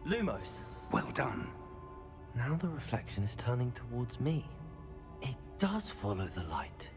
Lumos. Well done. Now the reflection is turning towards me. It does follow the light.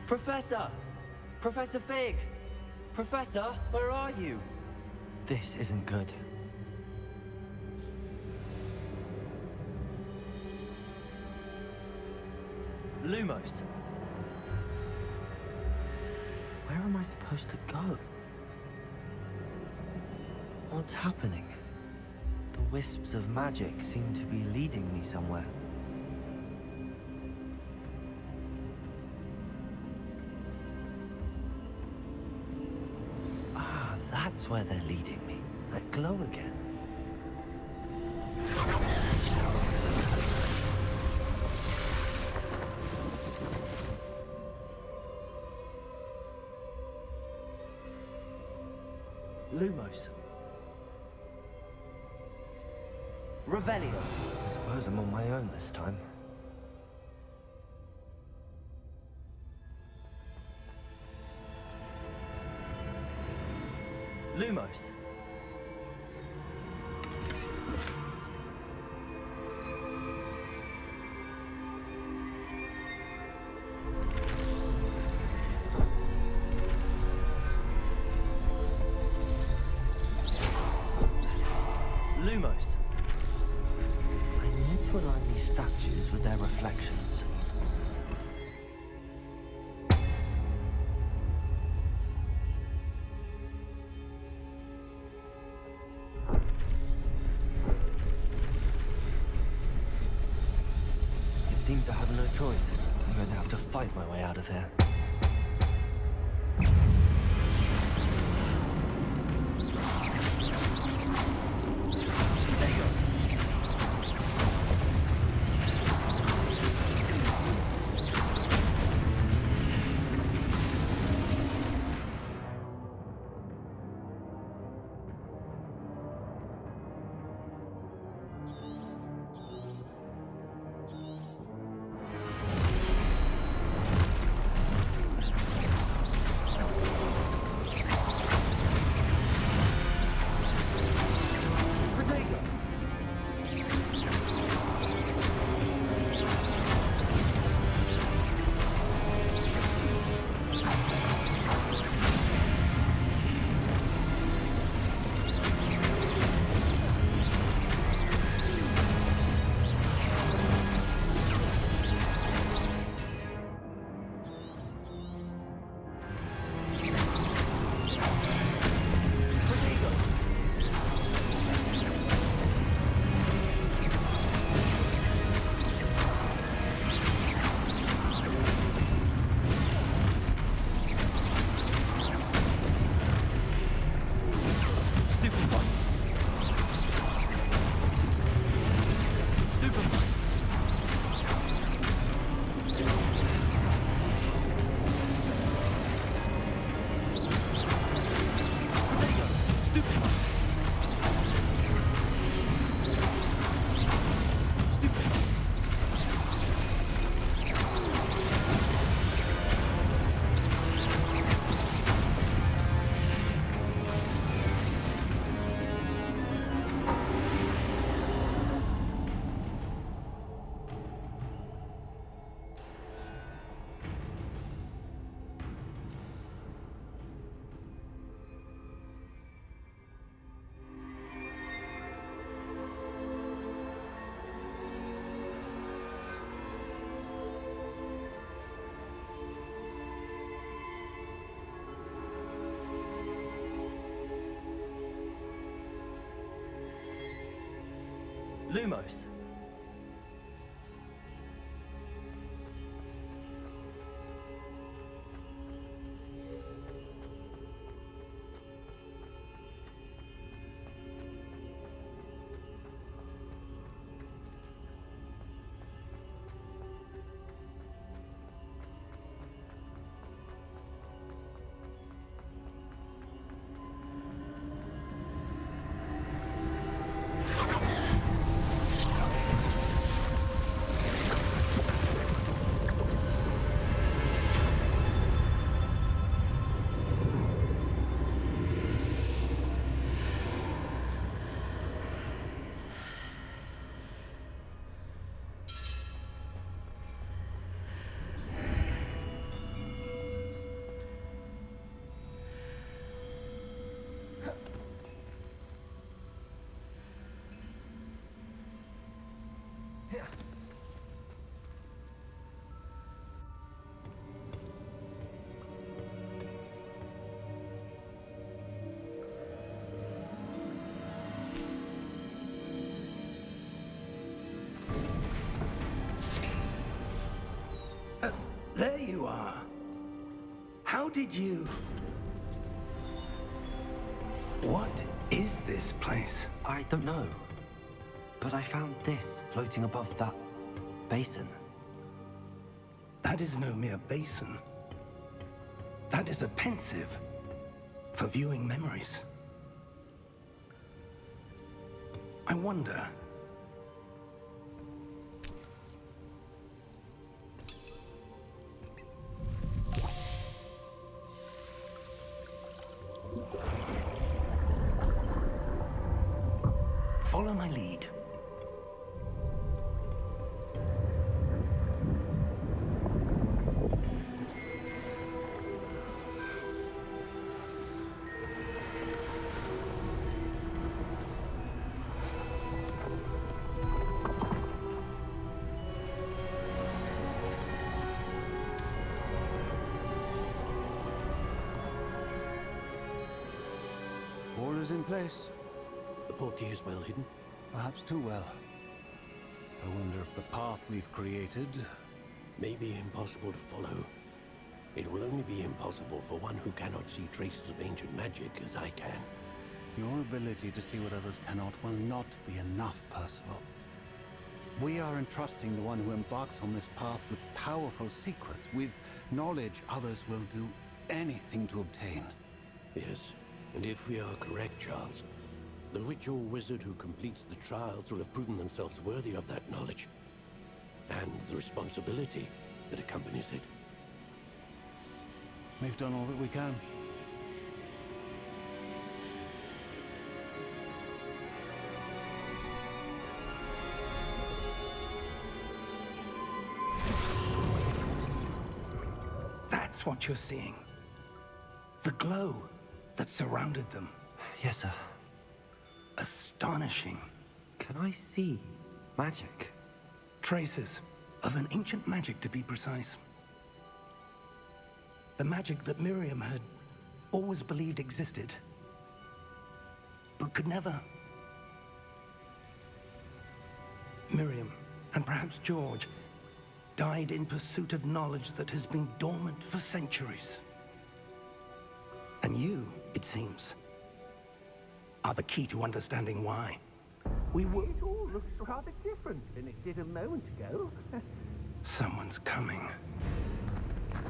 Professor! Professor Fig! Professor, where are you? This isn't good. Lumos. Where am I supposed to go? What's happening? The wisps of magic seem to be leading me somewhere. That's where they're leading me. That glow again. Lumos. Revelio. I suppose I'm on my own this time. Lumos. Lumos. I need to align these statues with their reflections. Seems I have no choice. I'm going to have to fight my way out of here. Lumos. There you are. How did you... What is this place? I don't know. But I found this floating above that basin. That is no mere basin. That is a pensive for viewing memories. I wonder... Follow my lead. All is in place. The portkey is well hidden. Perhaps too well. I wonder if the path we've created... May be impossible to follow. It will only be impossible for one who cannot see traces of ancient magic as I can. Your ability to see what others cannot will not be enough, Percival. We are entrusting the one who embarks on this path with powerful secrets, with knowledge others will do anything to obtain. Yes, and if we are correct, Charles, the witch or wizard who completes the trials will have proven themselves worthy of that knowledge, and the responsibility that accompanies it. We've done all that we can. That's what you're seeing. The glow that surrounded them. Yes, sir. Astonishing. Can I see magic? Traces of an ancient magic, to be precise. The magic that Miriam had always believed existed, but could never. Miriam, and perhaps George, died in pursuit of knowledge that has been dormant for centuries. And you, it seems, are the key to understanding why. We were... It all looks rather different than it did a moment ago. Someone's coming.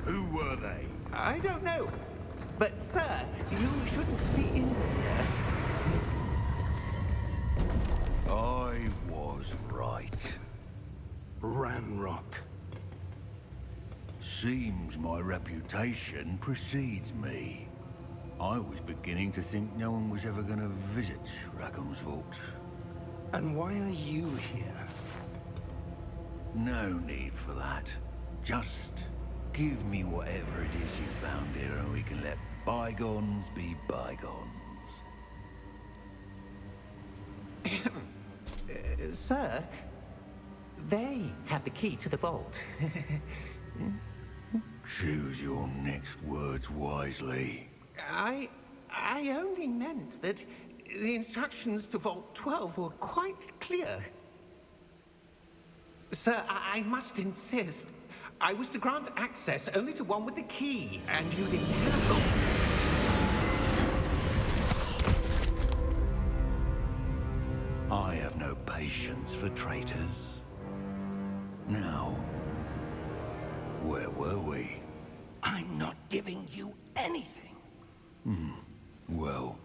Who were they? I don't know. But, sir, you shouldn't be in here. I was right. Ranrock. Seems my reputation precedes me. I was beginning to think no one was ever going to visit Rackham's vault. And why are you here? No need for that. Just give me whatever it is you found here and we can let bygones be bygones. Sir, they have the key to the vault. Choose your next words wisely. I only meant that the instructions to Vault 12 were quite clear. Sir, I must insist. I was to grant access only to one with the key, and you didn't have. I have no patience for traitors. Now, where were we? I'm not giving you anything. Well,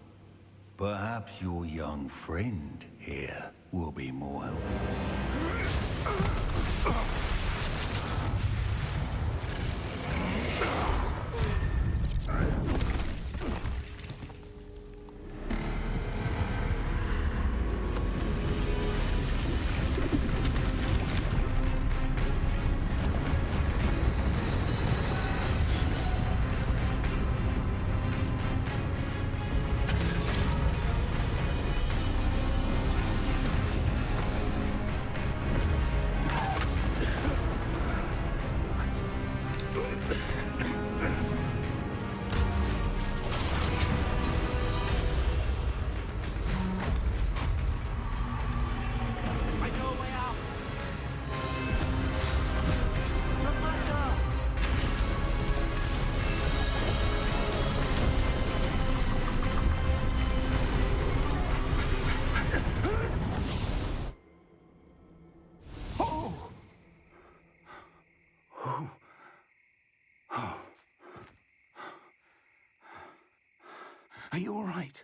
perhaps your young friend here will be more helpful. Are you all right?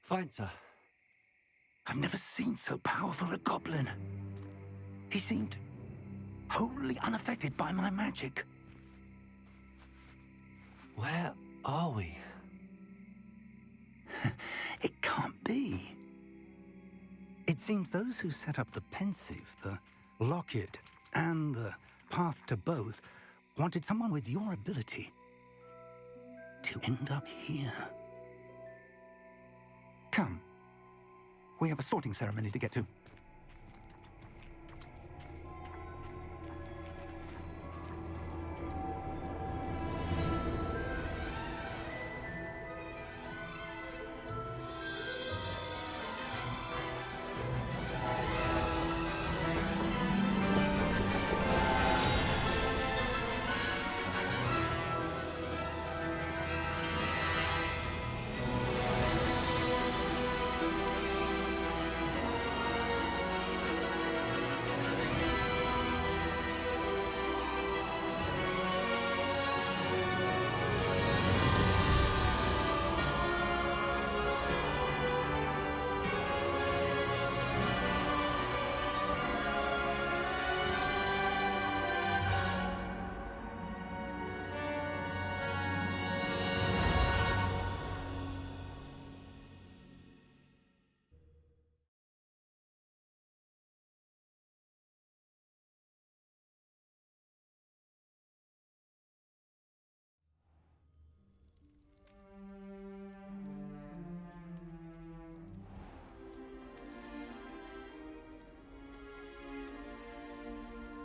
Fine, sir. I've never seen so powerful a goblin. He seemed wholly unaffected by my magic. Where are we? It can't be. It seems those who set up the pensive, the locket, and the path to both wanted someone with your ability to end up here. Come. We have a sorting ceremony to get to.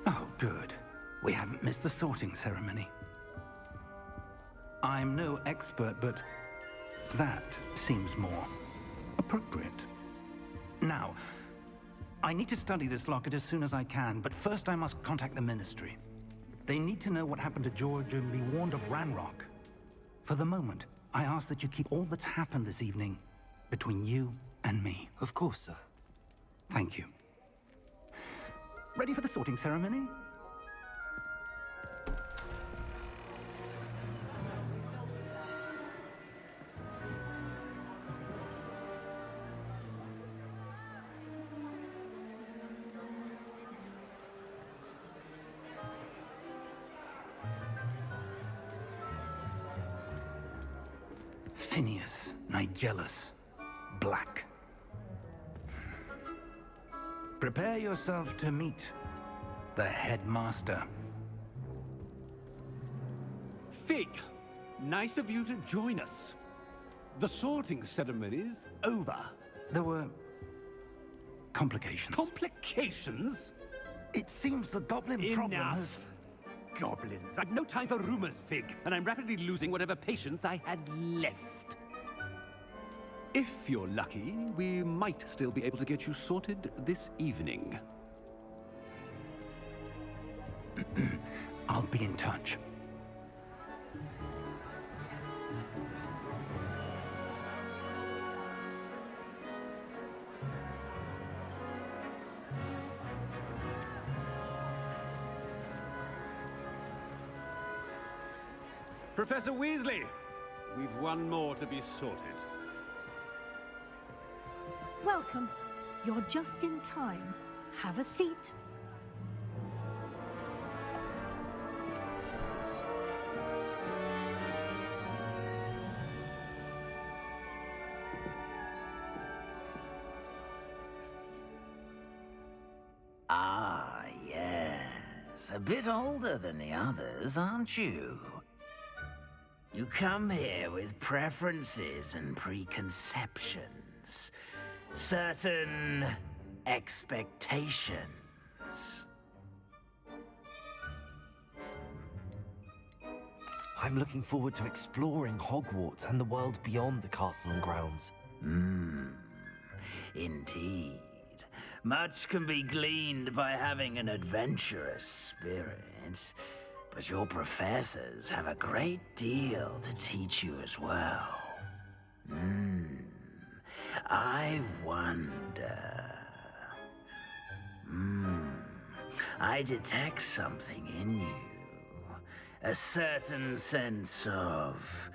Oh, good. We haven't missed the sorting ceremony. I'm no expert, but that seems more appropriate. Now, I need to study this locket as soon as I can, but first I must contact the Ministry. They need to know what happened to George and be warned of Ranrock. For the moment, I ask that you keep all that's happened this evening between you and me. Of course, sir. Thank you. Ready for the sorting ceremony? Phineas, Nigellus, Black. Prepare yourself to meet the headmaster. Fig, nice of you to join us. The sorting ceremony's over. There were complications. Complications? It seems the goblin problem has... Enough. Goblins. I've no time for rumors, Fig, and I'm rapidly losing whatever patience I had left. If you're lucky, we might still be able to get you sorted this evening. I'll be in touch. Professor Weasley, we've one more to be sorted. Welcome. You're just in time. Have a seat. Ah, yes. A bit older than the others, aren't you? You come here with preferences and preconceptions. Certain expectations. I'm looking forward to exploring Hogwarts and the world beyond the castle and grounds. Indeed. Much can be gleaned by having an adventurous spirit, but your professors have a great deal to teach you as well. I wonder... I detect something in you. A certain sense of...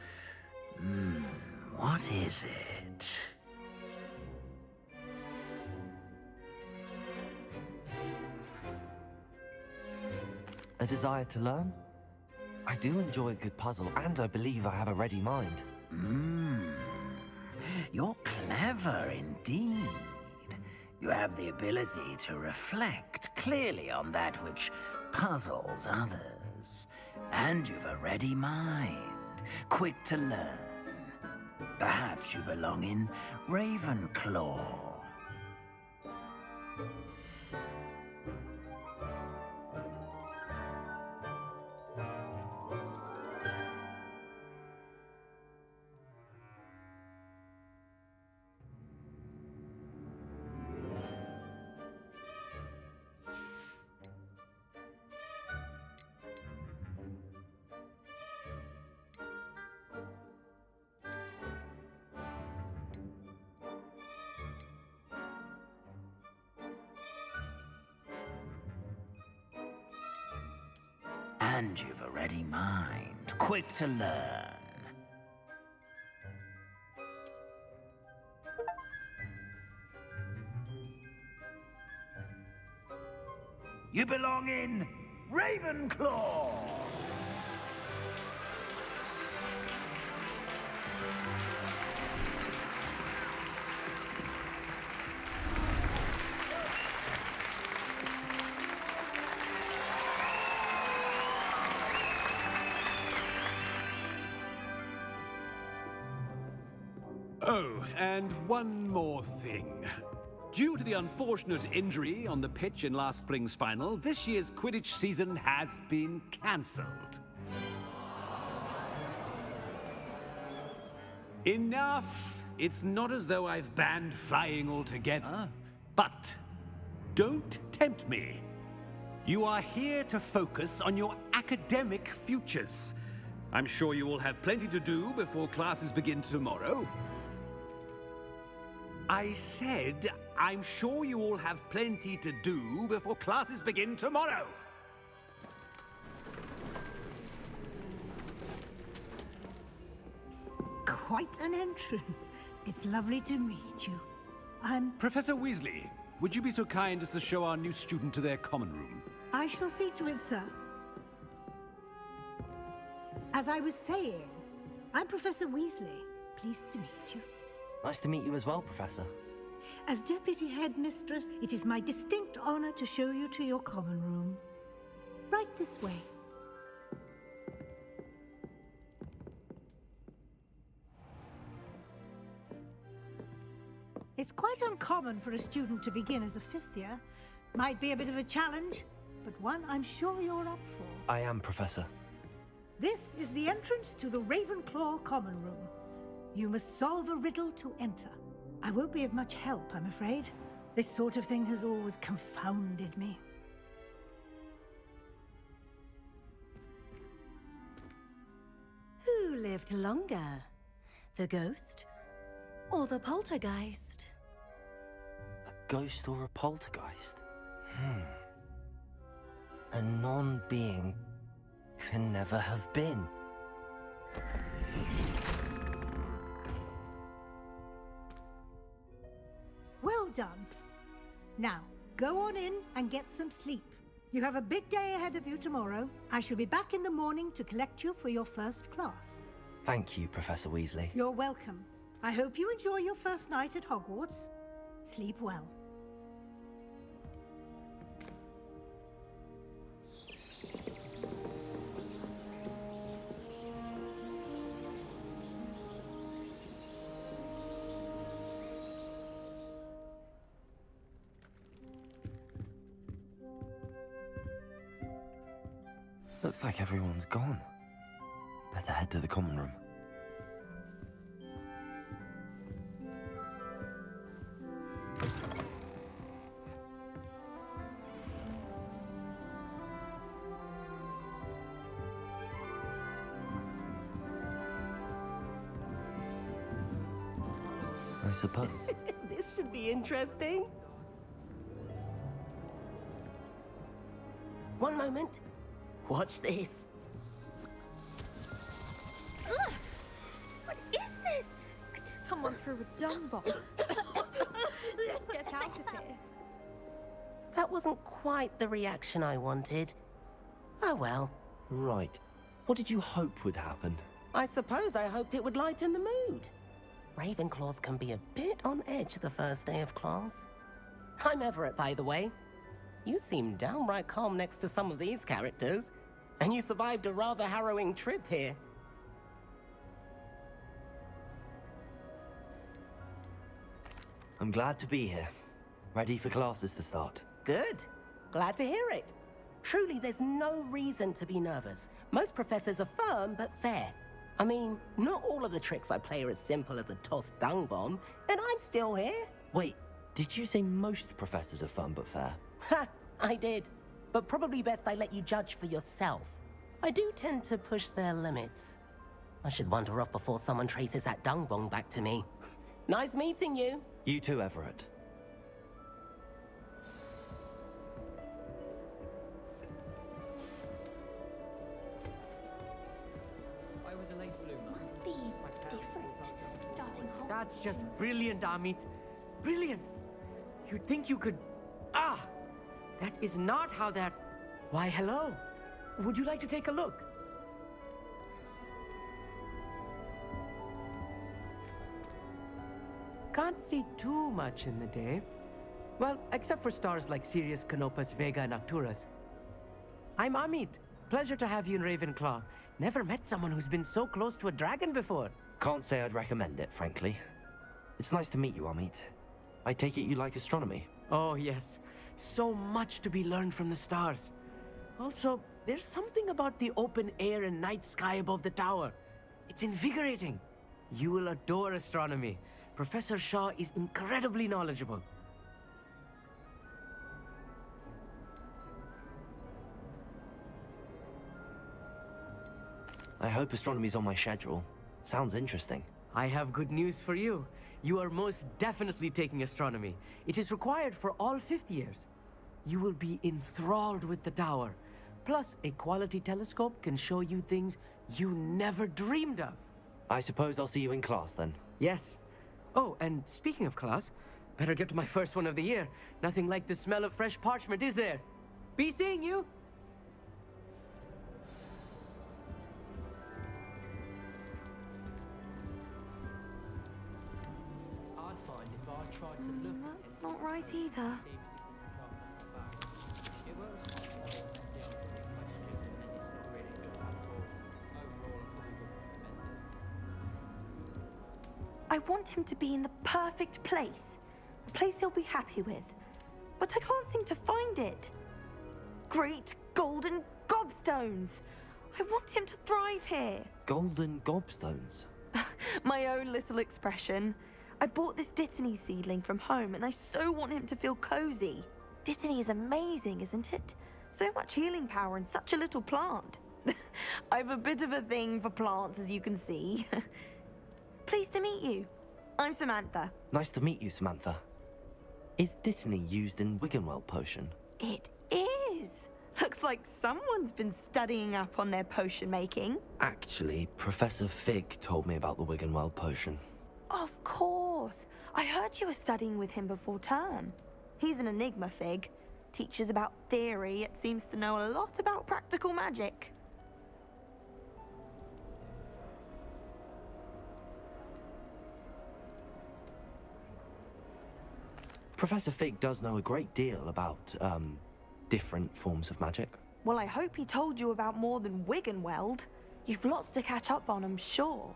what is it? A desire to learn? I do enjoy a good puzzle, and I believe I have a ready mind. You're clever indeed. You have the ability to reflect clearly on that which puzzles others. And you've a ready mind, quick to learn. Perhaps you belong in Ravenclaw. And you've a ready mind, quick to learn. You belong in Ravenclaw! Oh, and one more thing. Due to the unfortunate injury on the pitch in last spring's final, this year's Quidditch season has been cancelled. Enough! It's not as though I've banned flying altogether, but don't tempt me. You are here to focus on your academic futures. I'm sure you will have plenty to do before classes begin tomorrow. I said, I'm sure you all have plenty to do before classes begin tomorrow. Quite an entrance. It's lovely to meet you. I'm... Professor Weasley, would you be so kind as to show our new student to their common room? I shall see to it, sir. As I was saying, I'm Professor Weasley. Pleased to meet you. Nice to meet you as well, Professor. As Deputy Headmistress, it is my distinct honor to show you to your common room. Right this way. It's quite uncommon for a student to begin as a fifth year. Might be a bit of a challenge, but one I'm sure you're up for. I am, Professor. This is the entrance to the Ravenclaw common room. You must solve a riddle to enter. I won't be of much help, I'm afraid. This sort of thing has always confounded me. lived longer? The ghost or the poltergeist? A ghost or a poltergeist? A non-being can never have been. Well done. Now, go on in and get some sleep. You have a big day ahead of you tomorrow. I shall be back in the morning to collect you for your first class. Thank you, Professor Weasley. You're welcome. I hope you enjoy your first night at Hogwarts. Sleep well. Looks like everyone's gone. Better head to the common room. I suppose. This should be interesting. One moment. Watch this. Ugh! What is this? Someone threw a dung bomb. Let's get out of here. That wasn't quite the reaction I wanted. Oh well. Right. What did you hope would happen? I suppose I hoped it would lighten the mood. Ravenclaws can be a bit on edge the first day of class. I'm Everett, by the way. You seem downright calm next to some of these characters, and you survived a rather harrowing trip here. I'm glad to be here. Ready for classes to start. Good. Glad to hear it. Truly, there's no reason to be nervous. Most professors are firm but fair. I mean, not all of the tricks I play are as simple as a tossed dung bomb, and I'm still here. Wait, did you say most professors are fun but fair? Ha! I did. But probably best I let you judge for yourself. I do tend to push their limits. I should wander off before someone traces that dung bomb back to me. Nice meeting you. You too, Everett. I was a late bloomer. Must be different. Starting home. That's just brilliant, Amit. Brilliant. You'd think you could... Ah! That is not how that... Why, hello. Would you like to take a look? Can't see too much in the day. Well, except for stars like Sirius, Canopus, Vega, and Arcturus. I'm Amit. Pleasure to have you in Ravenclaw. Never met someone who's been so close to a dragon before. Can't say I'd recommend it, frankly. It's nice to meet you, Amit. I take it you like astronomy? Oh, yes. So much to be learned from the stars. Also, there's something about the open air and night sky above the tower. It's invigorating. You will adore astronomy. Professor Shaw is incredibly knowledgeable. I hope astronomy's on my schedule. Sounds interesting. I have good news for you. You are most definitely taking astronomy. It is required for all 5th years. You will be enthralled with the tower. Plus, a quality telescope can show you things you never dreamed of. I suppose I'll see you in class then. Yes. Oh, and speaking of class, better get to my first one of the year. Nothing like the smell of fresh parchment, is there? Be seeing you! That's not right either. I want him to be in the perfect place. A place he'll be happy with. But I can't seem to find it. Great golden gobstones! I want him to thrive here. Golden gobstones? My own little expression. I bought this Dittany seedling from home and I so want him to feel cozy. Dittany is amazing, isn't it? So much healing power in such a little plant. I've a bit of a thing for plants, as you can see. Pleased to meet you. I'm Samantha. Nice to meet you, Samantha. Is Dittany used in Wiggenweld potion? It is. Looks like someone's been studying up on their potion making. Actually, Professor Fig told me about the Wiggenweld potion. Of course. I heard you were studying with him before term. He's an enigma, Fig. Teaches about theory, yet seems to know a lot about practical magic. Professor Fig does know a great deal about, different forms of magic. Well, I hope he told you about more than Wiggenweld. You've lots to catch up on, I'm sure.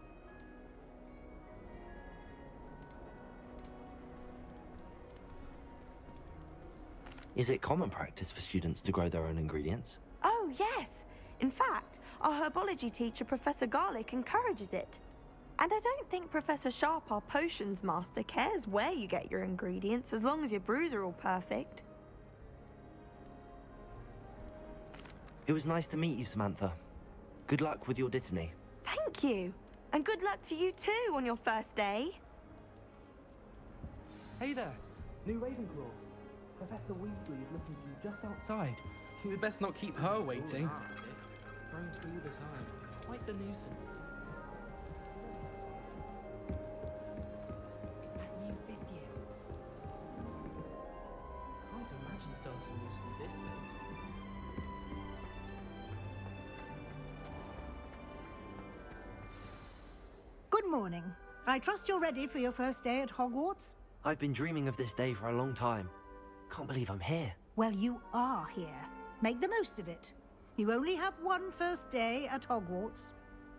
Is it common practice for students to grow their own ingredients? Oh, yes. In fact, our herbology teacher, Professor Garlic, encourages it. And I don't think Professor Sharp, our potions master, cares where you get your ingredients, as long as your brews are all perfect. It was nice to meet you, Samantha. Good luck with your Dittany. Thank you. And good luck to you too on your first day. Hey there, new Ravenclaw. Professor Weasley is looking for you just outside. We'd best not keep her waiting. Going through the time. Quite the nuisance. It's that new fifth year. Can't imagine starting a new school this late. Good morning. I trust you're ready for your first day at Hogwarts? I've been dreaming of this day for a long time. Can't believe I'm here. Well, you are here. Make the most of it. You only have one first day at Hogwarts.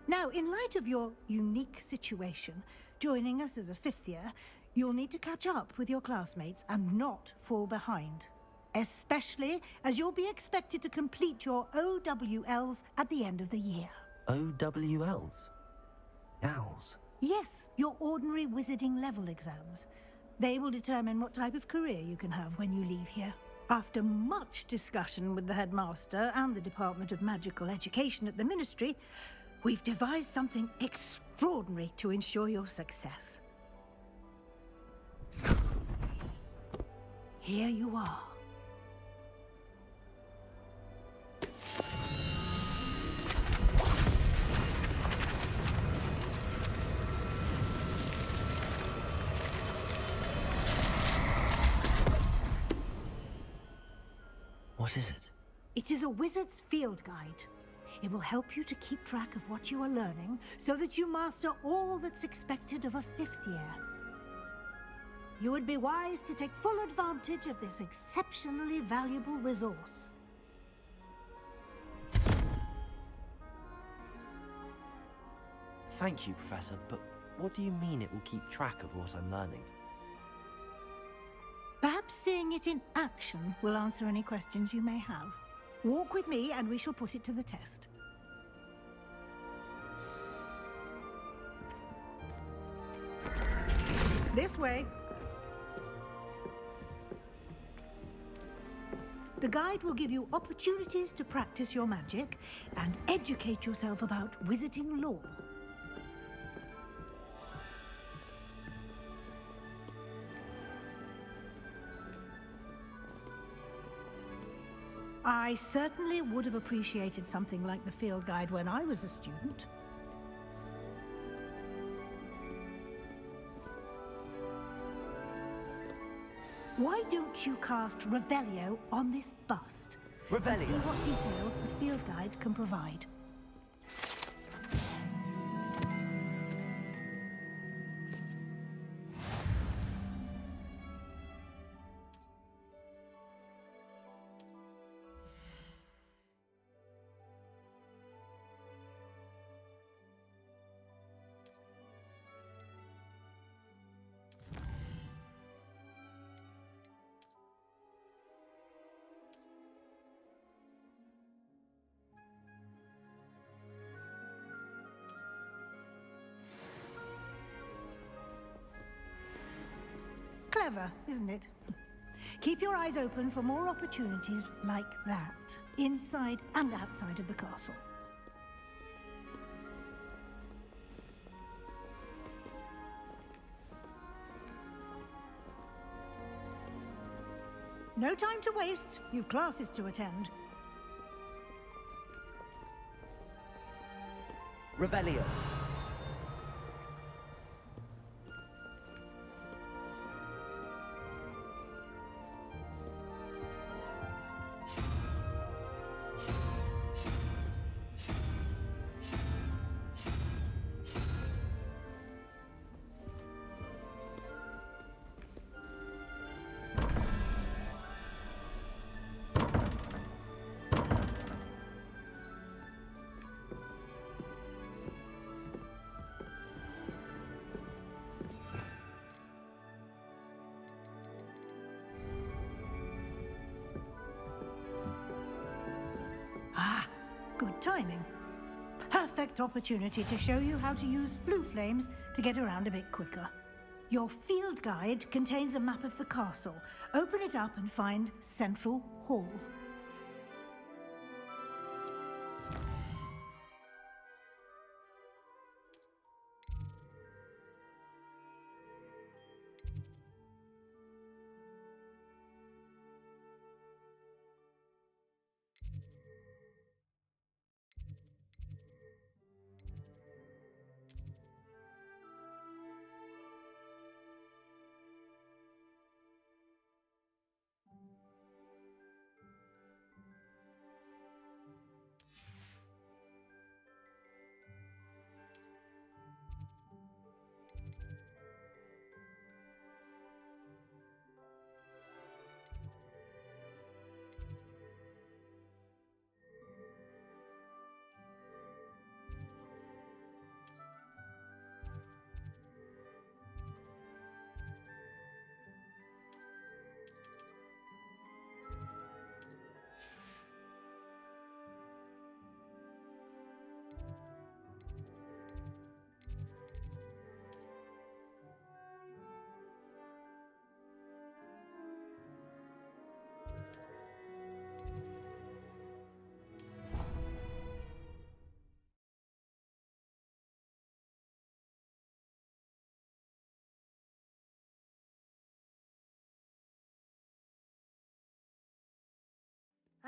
Now, in light of your unique situation, joining us as a fifth year, you'll need to catch up with your classmates and not fall behind. Especially as you'll be expected to complete your OWLs at the end of the year. OWLs? Owls? Yes, your ordinary wizarding level exams. They will determine what type of career you can have when you leave here. After much discussion with the headmaster and the Department of Magical Education at the Ministry, we've devised something extraordinary to ensure your success. Here you are. What is it? It is a wizard's field guide. It will help you to keep track of what you are learning so that you master all that's expected of a fifth year. You would be wise to take full advantage of this exceptionally valuable resource. Thank you, Professor, but what do you mean it will keep track of what I'm learning? Perhaps seeing it in action will answer any questions you may have. Walk with me and we shall put it to the test. This way. The guide will give you opportunities to practice your magic and educate yourself about wizarding lore. I certainly would have appreciated something like the field guide when I was a student. Why don't you cast Revelio on this bust? And see Revelio? what details the field guide can provide. Clever, isn't it? Keep your eyes open for more opportunities like that, inside and outside of the castle. No time to waste. You've classes to attend. Revelio. Good timing. Perfect opportunity to show you how to use flue flames to get around a bit quicker. Your field guide contains a map of the castle. Open it up and find Central Hall.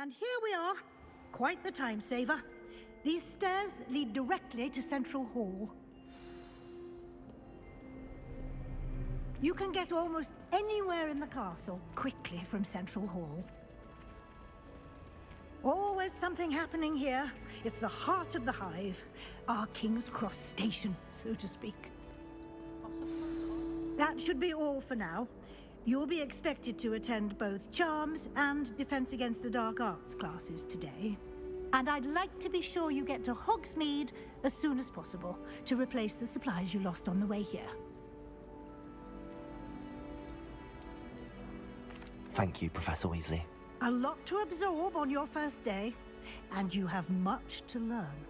And here we are. Quite the time saver. These stairs lead directly to Central Hall. You can get almost anywhere in the castle quickly from Central Hall. Always something happening here. It's the heart of the hive. Our King's Cross station, so to speak. That should be all for now. You'll be expected to attend both Charms and Defense Against the Dark Arts classes today. And I'd like to be sure you get to Hogsmeade as soon as possible to replace the supplies you lost on the way here. Thank you, Professor Weasley. A lot to absorb on your first day, and you have much to learn.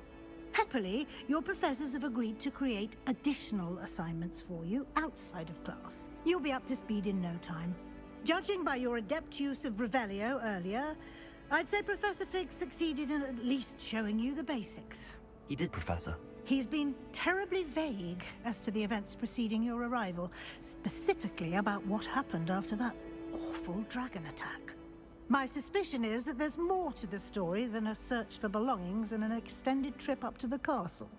Happily, your professors have agreed to create additional assignments for you outside of class. You'll be up to speed in no time. Judging by your adept use of Revelio earlier, I'd say Professor Fig succeeded in at least showing you the basics. He did, Professor. He's been terribly vague as to the events preceding your arrival, specifically about what happened after that awful dragon attack. My suspicion is that there's more to the story than a search for belongings and an extended trip up to the castle.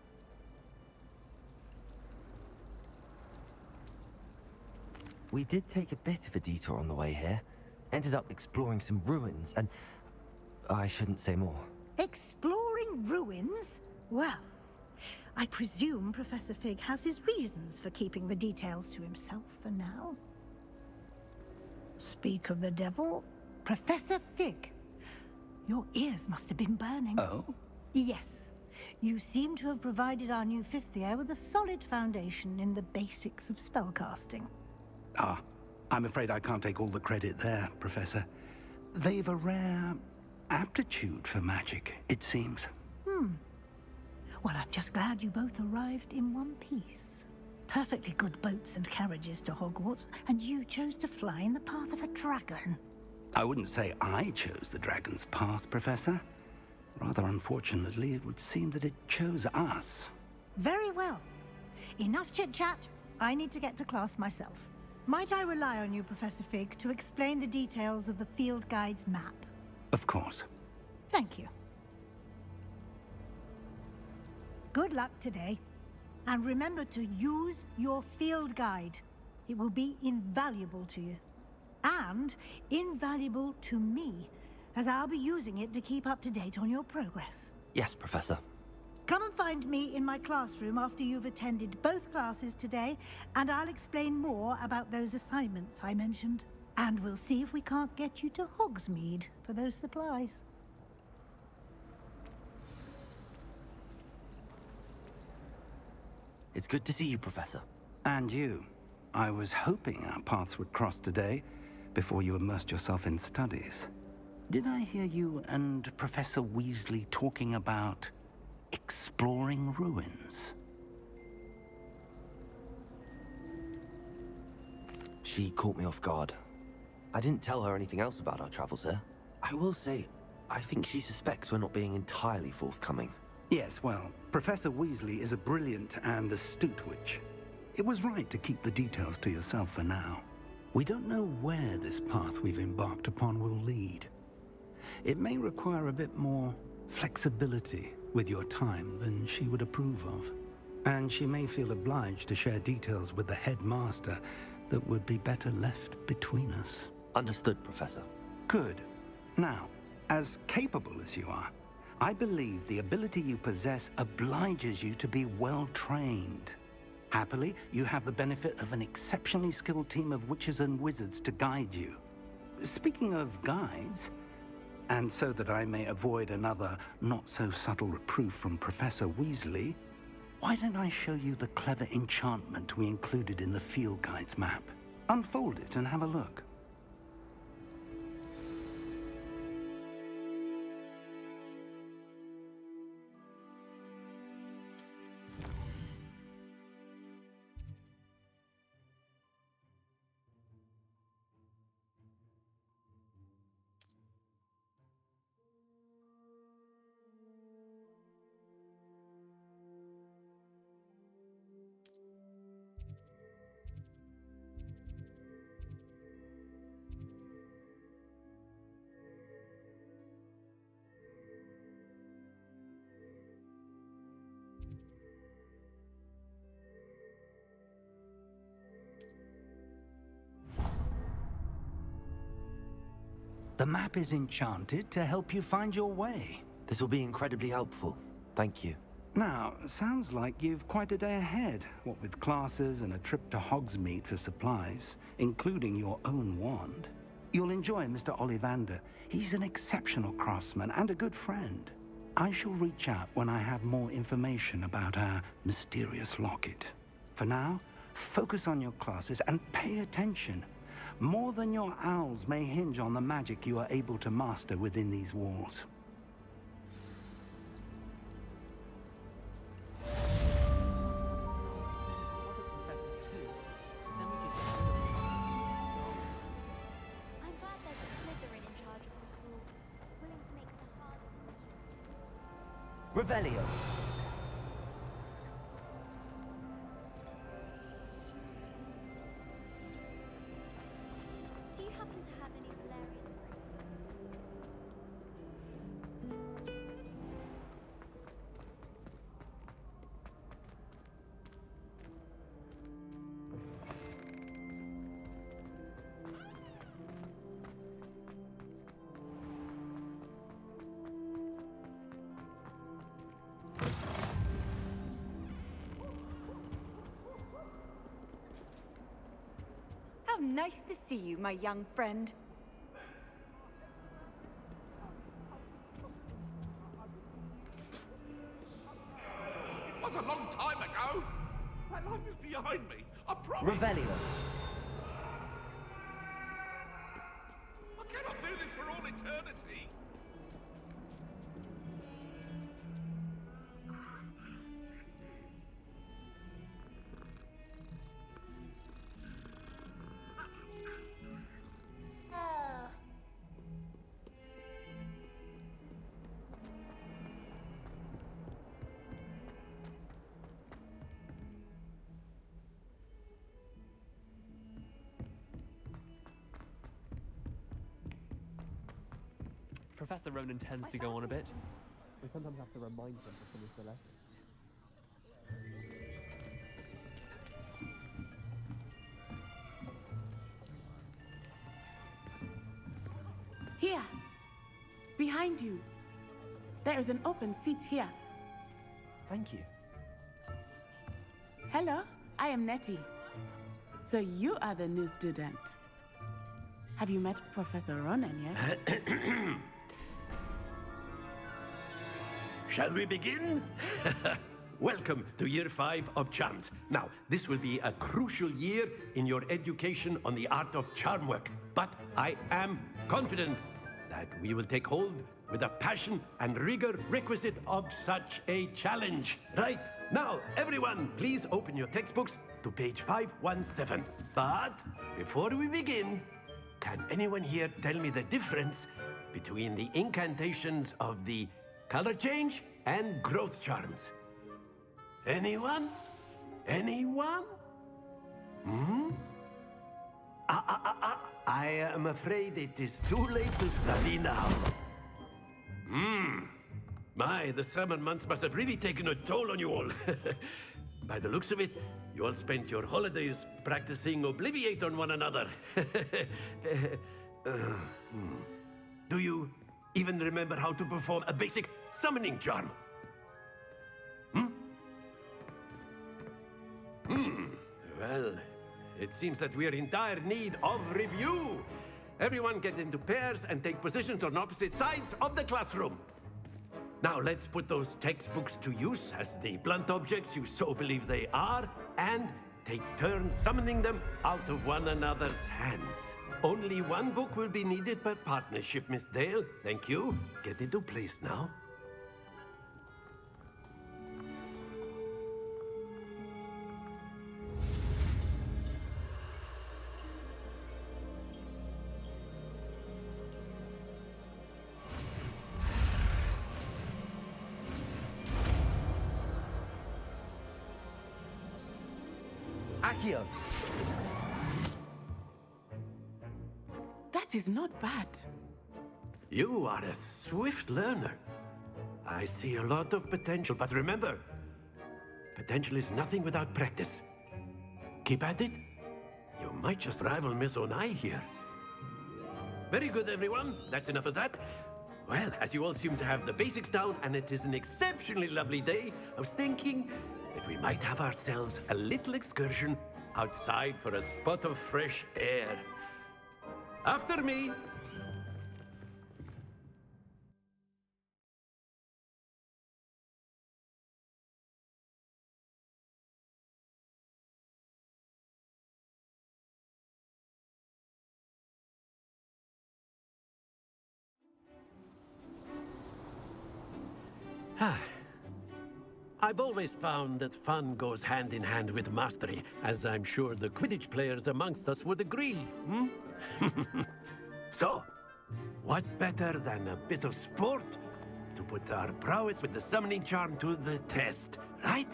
We did take a bit of a detour on the way here. Ended up exploring some ruins and... I shouldn't say more. Exploring ruins? Well, I presume Professor Fig has his reasons for keeping the details to himself for now. Speak of the devil, Professor Fig. Your ears must have been burning. Oh? Yes. You seem to have provided our new fifth year with a solid foundation in the basics of spellcasting. Ah, I'm afraid I can't take all the credit there, Professor. They've a rare aptitude for magic, it seems. Well, I'm just glad you both arrived in one piece. Perfectly good boats and carriages to Hogwarts, and you chose to fly in the path of a dragon. I wouldn't say I chose the dragon's path, Professor. Rather unfortunately, it would seem that it chose us. Very well. Enough chit-chat. I need to get to class myself. Might I rely on you, Professor Fig, to explain the details of the field guide's map? Of course. Thank you. Good luck today. And remember to use your field guide. It will be invaluable to you. And invaluable to me, as I'll be using it to keep up to date on your progress. Yes, Professor. Come and find me in my classroom after you've attended both classes today, and I'll explain more about those assignments I mentioned. And we'll see if we can't get you to Hogsmeade for those supplies. It's good to see you, Professor. And you. I was hoping our paths would cross today, before you immersed yourself in studies. Did I hear you and Professor Weasley talking about exploring ruins? She caught me off guard. I didn't tell her anything else about our travels here. I will say, I think she suspects we're not being entirely forthcoming. Yes, well, Professor Weasley is a brilliant and astute witch. It was right to keep the details to yourself for now. We don't know where this path we've embarked upon will lead. It may require a bit more flexibility with your time than she would approve of. And she may feel obliged to share details with the headmaster that would be better left between us. Understood, Professor. Good. Now, as capable as you are, I believe the ability you possess obliges you to be well-trained. Happily, you have the benefit of an exceptionally skilled team of witches and wizards to guide you. Speaking of guides, and so that I may avoid another not-so-subtle reproof from Professor Weasley, why don't I show you the clever enchantment we included in the field guide's map? Unfold it and have a look. The map is enchanted to help you find your way. This will be incredibly helpful. Thank you. Now, sounds like you've quite a day ahead, what with classes and a trip to Hogsmeade for supplies, including your own wand. You'll enjoy Mr. Ollivander. He's an exceptional craftsman and a good friend. I shall reach out when I have more information about our mysterious locket. For now, focus on your classes and pay attention. More than your owls may hinge on the magic you are able to master within these walls. Revelio. Do you happen to have any Valerian? How nice to see you, my young friend. It was a long time ago. My life is behind me. I promise. Revelio. I cannot do this for all eternity. Professor Ronan tends to go on a bit. We sometimes have to remind him of some of the left. Here, behind you. There is an open seat here. Thank you. Hello, I am Nettie. So you are the new student. Have you met Professor Ronan yet? Shall we begin? Welcome to Year 5 of Charms. Now, this will be a crucial year in your education on the art of charm work. But I am confident that we will take hold with the passion and rigor requisite of such a challenge. Right, now, everyone, please open your textbooks to page 517. But before we begin, can anyone here tell me the difference between the incantations of the color change and growth charms? Anyone? Anyone? I am afraid it is too late to study now. My, the summer months must have really taken a toll on you all. By the looks of it, you all spent your holidays practicing Obliviate on one another. Do you even remember how to perform a basic summoning charm? Well, it seems that we are in dire need of review. Everyone get into pairs and take positions on opposite sides of the classroom. Now let's put those textbooks to use as the blunt objects you so believe they are, and take turns summoning them out of one another's hands. Only one book will be needed per partnership, Miss Dale. Thank you. Get into place now. Accio! That is not bad. You are a swift learner. I see a lot of potential, but remember, potential is nothing without practice. Keep at it. You might just rival Miss Onai here. Very good, everyone. That's enough of that. Well, as you all seem to have the basics down, and it is an exceptionally lovely day, I was thinking that we might have ourselves a little excursion outside for a spot of fresh air. After me. I've always found that fun goes hand in hand with mastery, as I'm sure the Quidditch players amongst us would agree. So, what better than a bit of sport to put our prowess with the summoning charm to the test, right?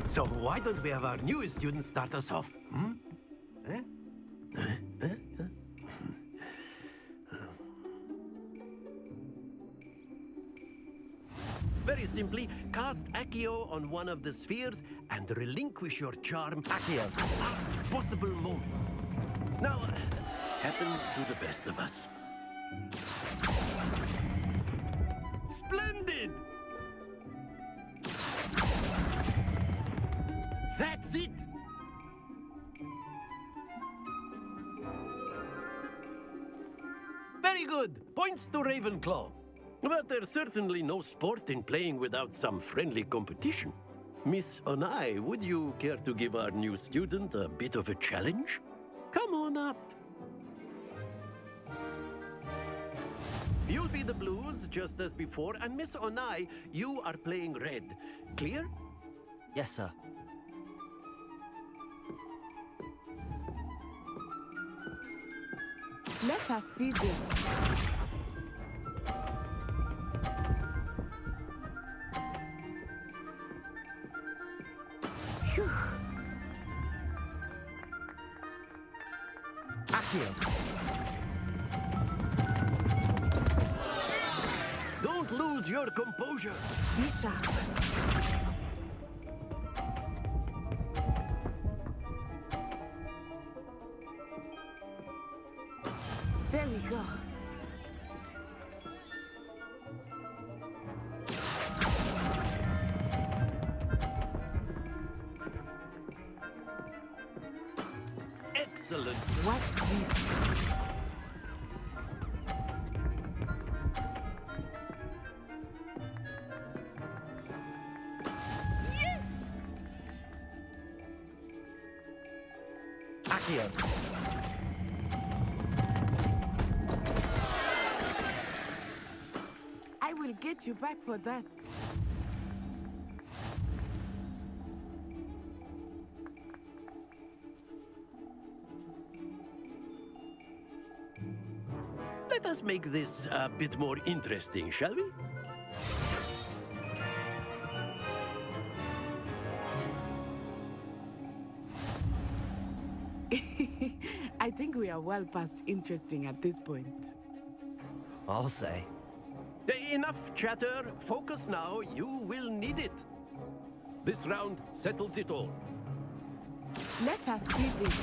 So why don't we have our newest student start us off? Very simply, cast Accio on one of the spheres and relinquish your charm Accio at the last possible moment. Now, happens to the best of us. Splendid! That's it! Very good. Points to Ravenclaw. But there's certainly no sport in playing without some friendly competition. Miss Onai, would you care to give our new student a bit of a challenge? Come on up. You'll be the blues, just as before, and Miss Onai, you are playing red. Clear? Yes, sir. Let us see this. Don't lose your composure. Be sharp. There we go. Excellent. Watch this. Accio. I will get you back for that. Let us make this a bit more interesting, shall we? I think we are well past interesting at this point. I'll say. Enough chatter. Focus now. You will need it. This round settles it all. Let us see this.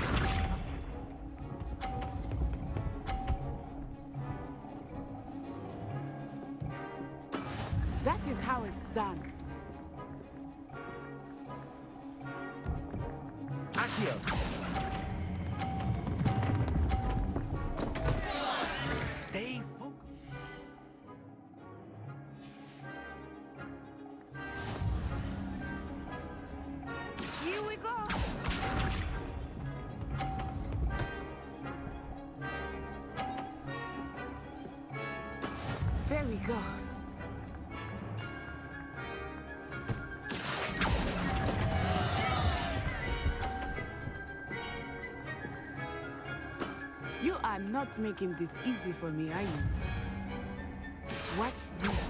That is how it's done. Accio. Stay focused. Here we go. There we go. You are not making this easy for me, are you? Watch this.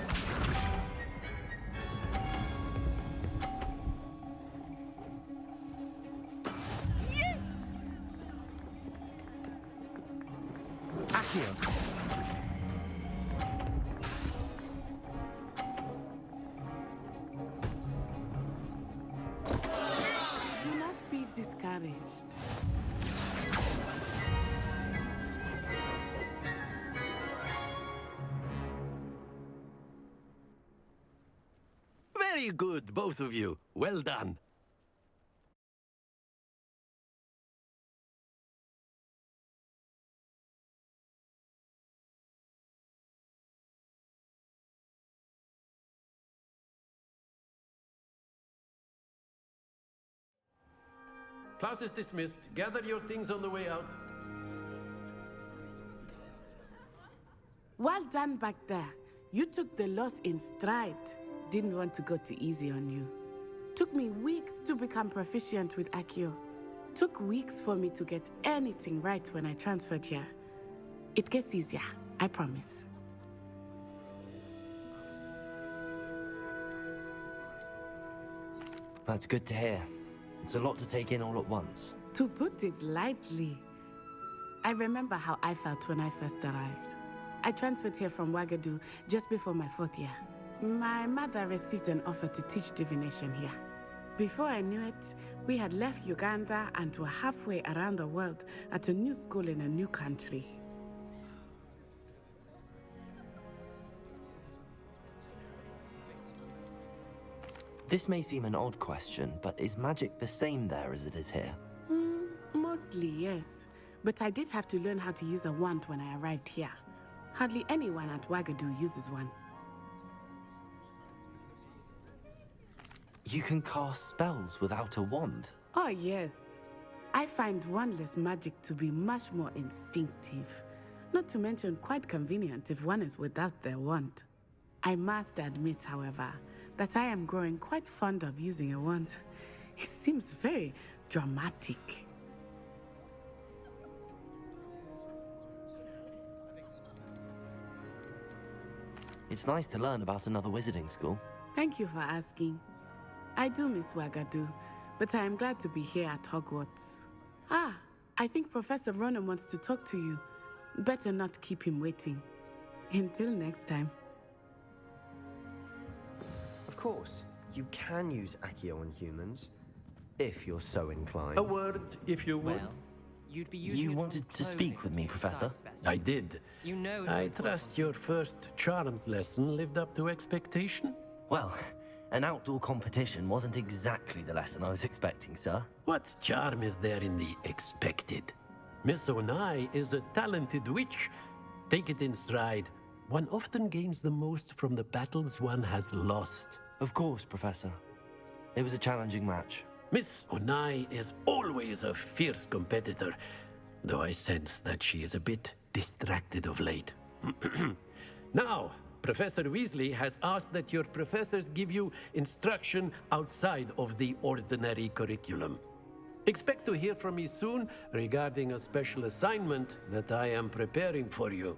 Yes! Accio. Do not be discouraged. Very good, both of you. Well done. Class is dismissed. Gather your things on the way out. Well done back there. You took the loss in stride. Didn't want to go too easy on you. Took me weeks to become proficient with Accio. Took weeks for me to get anything right when I transferred here. It gets easier, I promise. That's good to hear. It's a lot to take in all at once. To put it lightly, I remember how I felt when I first arrived. I transferred here from Ouagadougou just before my 4th year. My mother received an offer to teach divination here. Before I knew it, we had left Uganda and were halfway around the world at a new school in a new country. This may seem an odd question, but is magic the same there as it is here? Mostly, yes. But I did have to learn how to use a wand when I arrived here. Hardly anyone at Ouagadougou uses one. You can cast spells without a wand? Oh, yes. I find wandless magic to be much more instinctive. Not to mention quite convenient if one is without their wand. I must admit, however, that I am growing quite fond of using a wand. It seems very dramatic. It's nice to learn about another wizarding school. Thank you for asking. I do miss Ouagadougou, but I am glad to be here at Hogwarts. Ah, I think Professor Ronan wants to talk to you. Better not keep him waiting. Until next time. Of course, you can use Accio on humans, if you're so inclined. A word, if you would. Well, you'd be using You it wanted from to speak clothing with me, to Professor? size specimen. I did. You know it's I important trust your first charms lesson lived up to expectation? Well, an outdoor competition wasn't exactly the lesson I was expecting, sir. What charm is there in the expected? Miss Onai is a talented witch. Take it in stride. One often gains the most from the battles one has lost. Of course, Professor. It was a challenging match. Miss Onai is always a fierce competitor, though I sense that she is a bit distracted of late. Now, Professor Weasley has asked that your professors give you instruction outside of the ordinary curriculum. Expect to hear from me soon regarding a special assignment that I am preparing for you.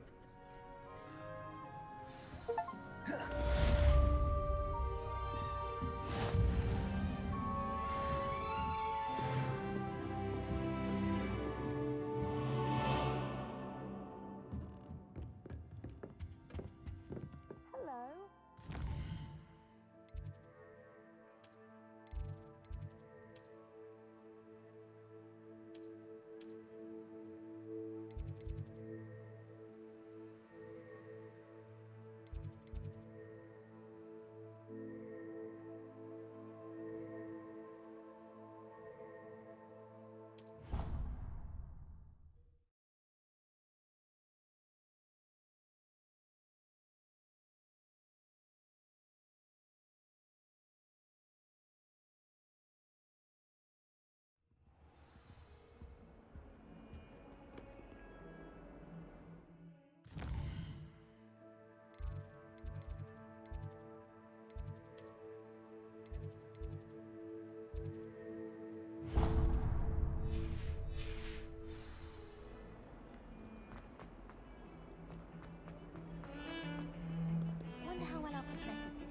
Wonder how well our professors did.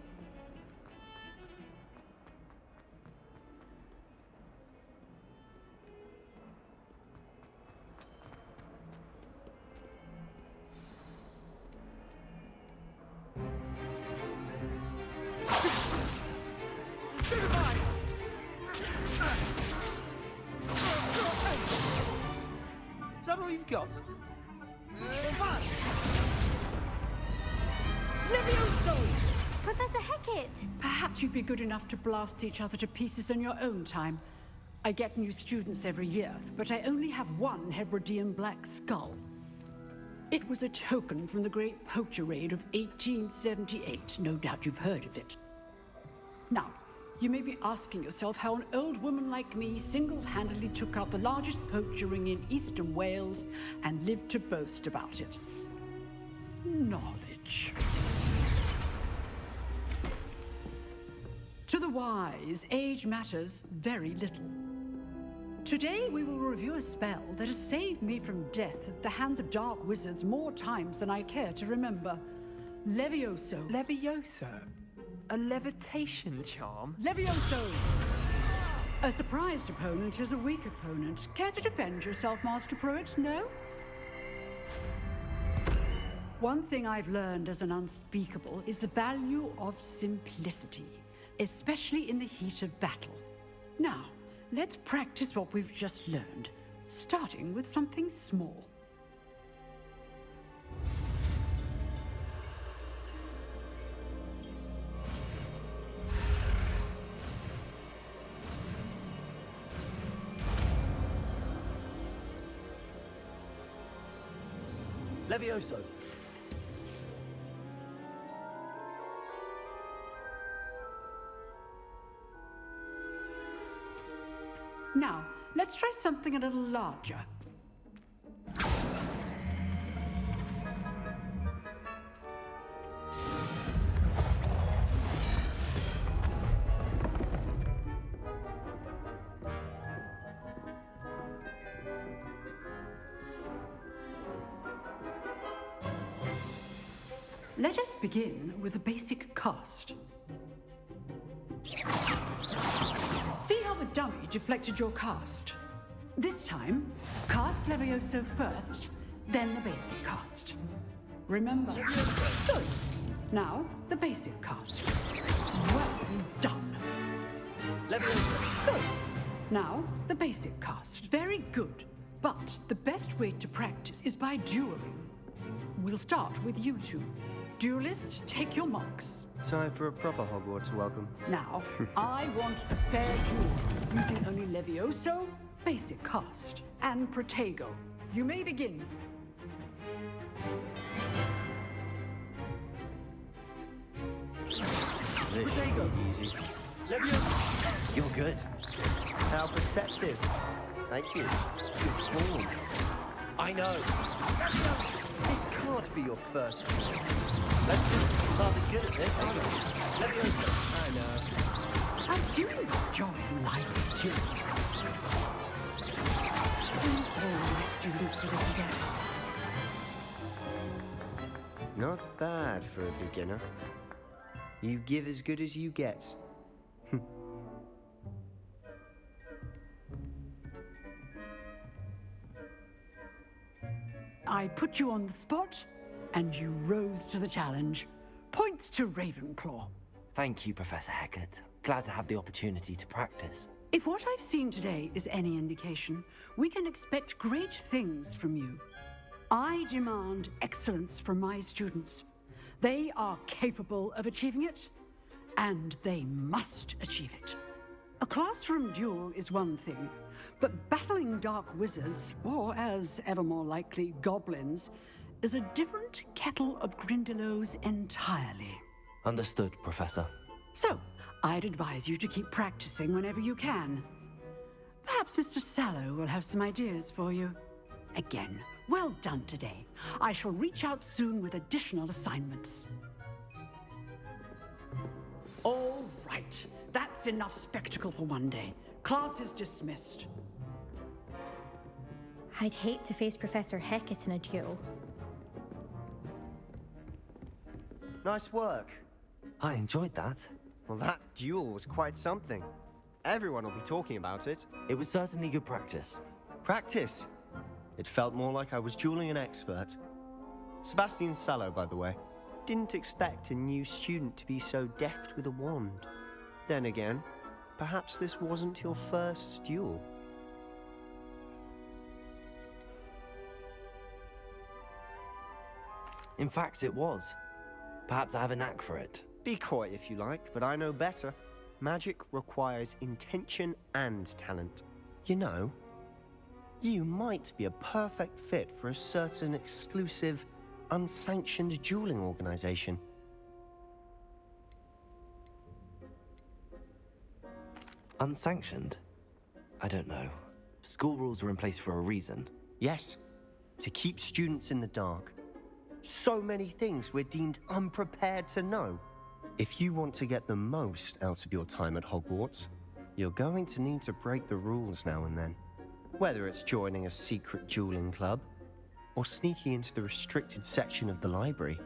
Is that all you've got? Levioso! Professor Hecat! Perhaps you'd be good enough to blast each other to pieces in your own time. I get new students every year, but I only have one Hebridean black skull. It was a token from the Great Poacher Raid of 1878. No doubt you've heard of it. Now, you may be asking yourself how an old woman like me single-handedly took out the largest poacher ring in eastern Wales and lived to boast about it. Knowledge. To the wise, age matters very little. Today we will review a spell that has saved me from death at the hands of dark wizards more times than I care to remember. Levioso. Levioso? A levitation charm? Levioso! A surprised opponent is a weak opponent. Care to defend yourself, Master Pruitt? No? One thing I've learned as an unspeakable is the value of simplicity, especially in the heat of battle. Now, let's practice what we've just learned, starting with something small. Levioso! Now, let's try something a little larger. Let us begin with the basic cast. See how the dummy deflected your cast? This time, cast Levioso first, then the basic cast. Remember? Good. Now, the basic cast. Well done. Levioso. Good. Now, the basic cast. Very good. But the best way to practice is by dueling. We'll start with you two. Duelists, take your marks. Time for a proper Hogwarts welcome. Now, I want a fair duel, using only Levioso, basic cast, and Protego. You may begin. Protego. Easy. Levioso. You're good. How perceptive. Thank you. Good form. I know. This can't be your first one. Let's just rather good at this, aren't we? Levioso. I know. I do enjoy life, too. All my students are this guess. Not bad for a beginner. You give as good as you get. I put you on the spot, and you rose to the challenge. Points to Ravenclaw. Thank you, Professor Hecat. Glad to have the opportunity to practice. If what I've seen today is any indication, we can expect great things from you. I demand excellence from my students. They are capable of achieving it, and they must achieve it. A classroom duel is one thing, but battling dark wizards, or as ever more likely, goblins, is a different kettle of Grindylows entirely. Understood, Professor. So, I'd advise you to keep practicing whenever you can. Perhaps Mr. Sallow will have some ideas for you. Again, well done today. I shall reach out soon with additional assignments. All right. That's enough spectacle for one day. Class is dismissed. I'd hate to face Professor Hecat in a duel. Nice work. I enjoyed that. Well, that duel was quite something. Everyone will be talking about it. It was certainly good practice. Practice? It felt more like I was dueling an expert. Sebastian Sallow, by the way. Didn't expect a new student to be so deft with a wand. Then again, perhaps this wasn't your first duel. In fact, it was. Perhaps I have a knack for it. Be coy if you like, but I know better. Magic requires intention and talent. You know, you might be a perfect fit for a certain exclusive, unsanctioned dueling organization. Unsanctioned? I don't know. School rules are in place for a reason. Yes, to keep students in the dark. So many things we're deemed unprepared to know. If you want to get the most out of your time at Hogwarts, you're going to need to break the rules now and then. Whether it's joining a secret dueling club, or sneaking into the restricted section of the library,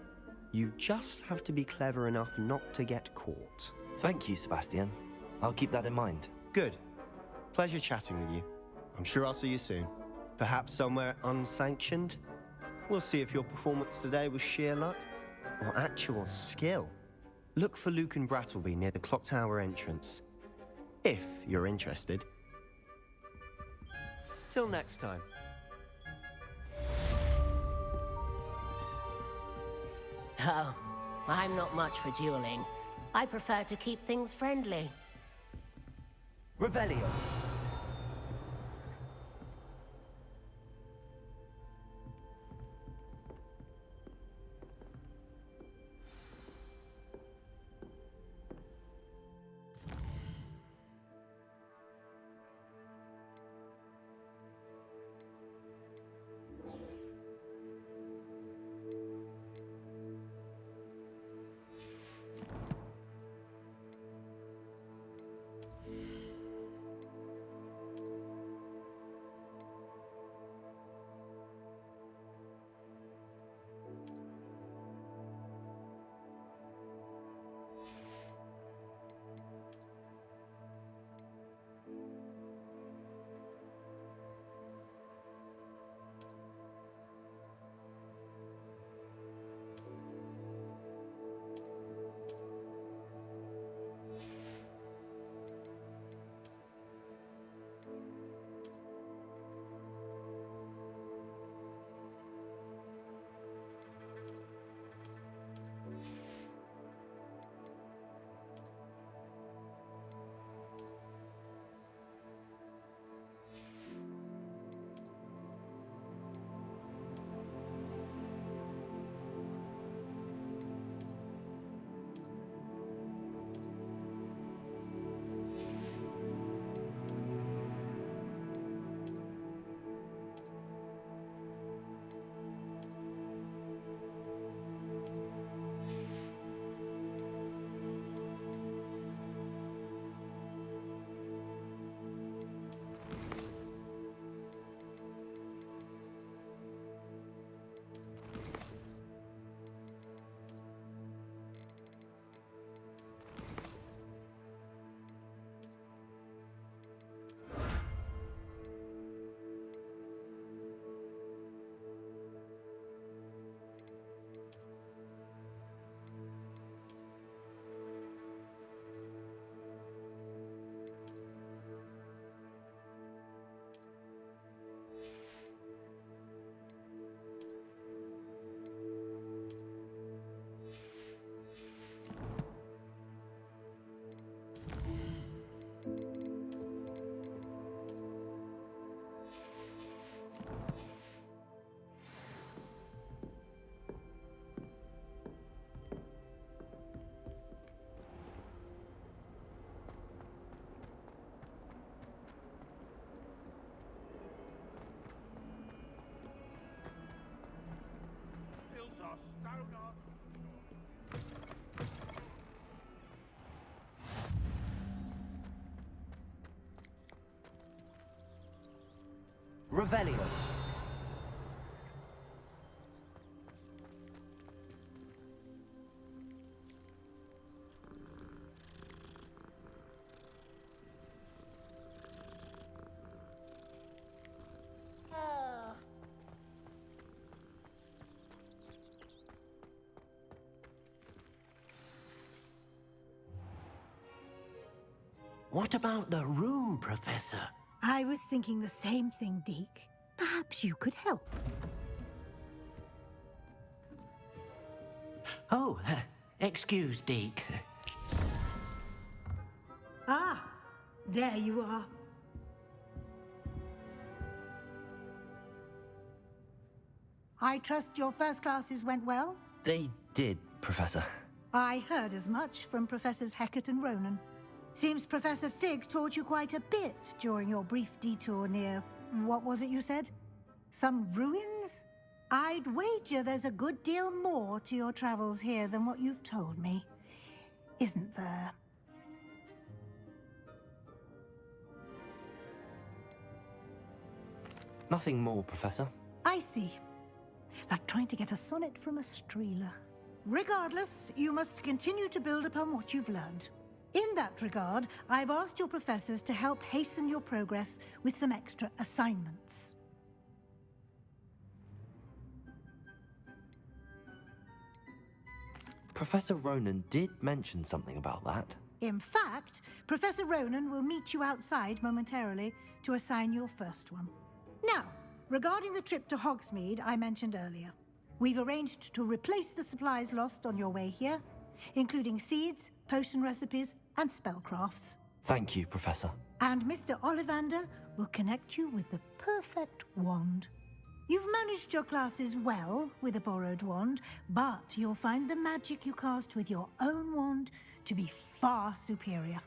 you just have to be clever enough not to get caught. Thank you, Sebastian. I'll keep that in mind. Good. Pleasure chatting with you. I'm sure I'll see you soon. Perhaps somewhere unsanctioned? We'll see if your performance today was sheer luck or actual skill. Look for Luke and Brattleby near the clock tower entrance, if you're interested. Till next time. Oh, I'm not much for dueling. I prefer to keep things friendly. Revelio. stone art. Revelio. What about the room, Professor? I was thinking the same thing, Deke. Perhaps you could help. Oh, excuse, Deke. Ah, there you are. I trust your first classes went well? They did, Professor. I heard as much from Professors Hecat and Ronan. Seems Professor Fig taught you quite a bit during your brief detour near... what was it you said? Some ruins? I'd wager there's a good deal more to your travels here than what you've told me. Isn't there? Nothing more, Professor. I see. Like trying to get a sonnet from a streeler. Regardless, you must continue to build upon what you've learned. In that regard, I've asked your professors to help hasten your progress with some extra assignments. Professor Ronan did mention something about that. In fact, Professor Ronan will meet you outside momentarily to assign your first one. Now, regarding the trip to Hogsmeade I mentioned earlier, we've arranged to replace the supplies lost on your way here, including seeds, potion recipes, and spellcrafts. Thank you, Professor. And Mr. Ollivander will connect you with the perfect wand. You've managed your classes well with a borrowed wand, but you'll find the magic you cast with your own wand to be far superior.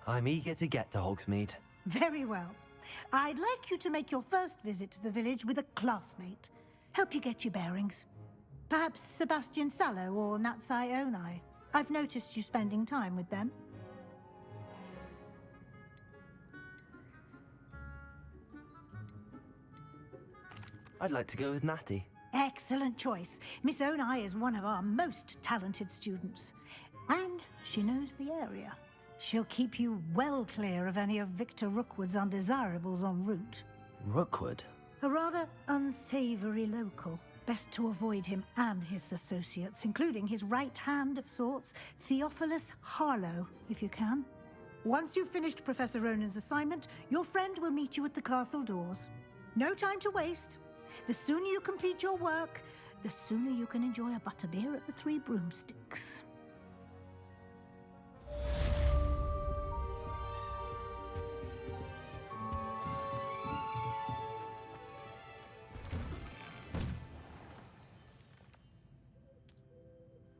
I'm eager to get to Hogsmeade. Very well. I'd like you to make your first visit to the village with a classmate. Help you get your bearings. Perhaps Sebastian Sallow or Natsai Onai. I've noticed you spending time with them. I'd like to go with Natty. Excellent choice. Miss Onai is one of our most talented students. And she knows the area. She'll keep you well clear of any of Victor Rookwood's undesirables en route. Rookwood? A rather unsavory local. Best to avoid him and his associates, including his right hand of sorts, Theophilus Harlow, if you can. Once you've finished Professor Ronan's assignment, your friend will meet you at the castle doors. No time to waste. The sooner you complete your work, the sooner you can enjoy a butterbeer at the Three Broomsticks.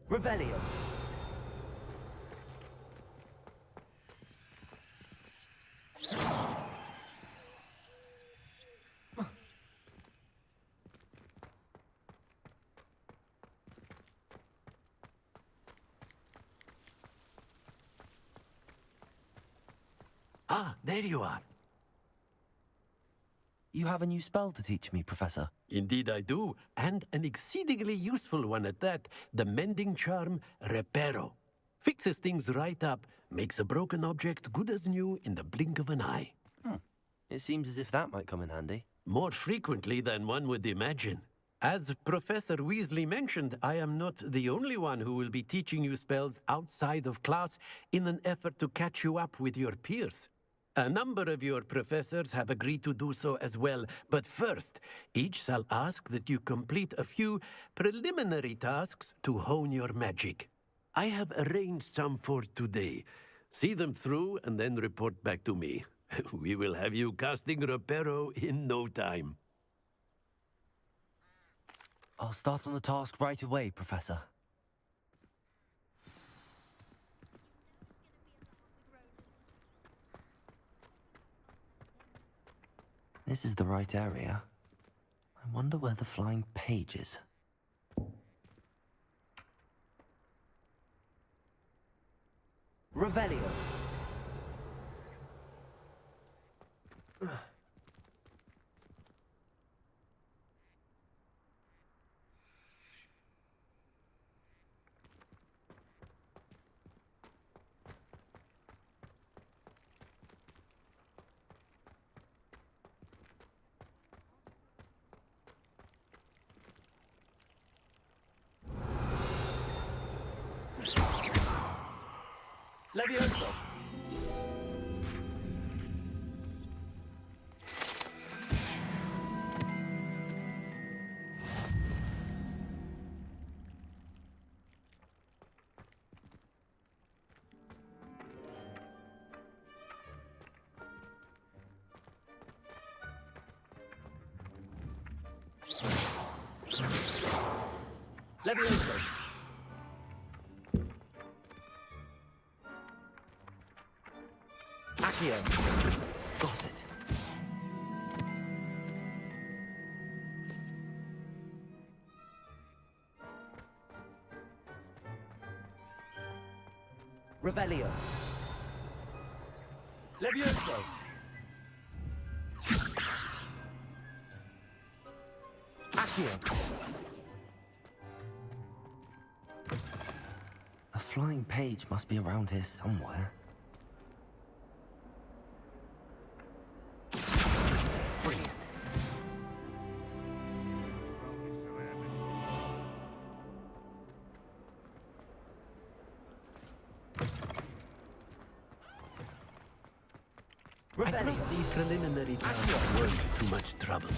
Revelio. Ah, there you are. You have a new spell to teach me, Professor. Indeed I do, and an exceedingly useful one at that. The mending charm, Reparo. Fixes things right up, makes a broken object good as new in the blink of an eye. It seems as if that might come in handy. More frequently than one would imagine. As Professor Weasley mentioned, I am not the only one who will be teaching you spells outside of class in an effort to catch you up with your peers. A number of your professors have agreed to do so as well, but first, each shall ask that you complete a few preliminary tasks to hone your magic. I have arranged some for today. See them through and then report back to me. We will have you casting Reparo in no time. I'll start on the task right away, Professor. This is the right area. I wonder where the flying page is. Revelio. Levioso. Levioso. Accio. Got it. Revelio. Levioso. Accio. A flying page must be around here somewhere. Brilliant. I trust the preliminary tasks weren't too much trouble.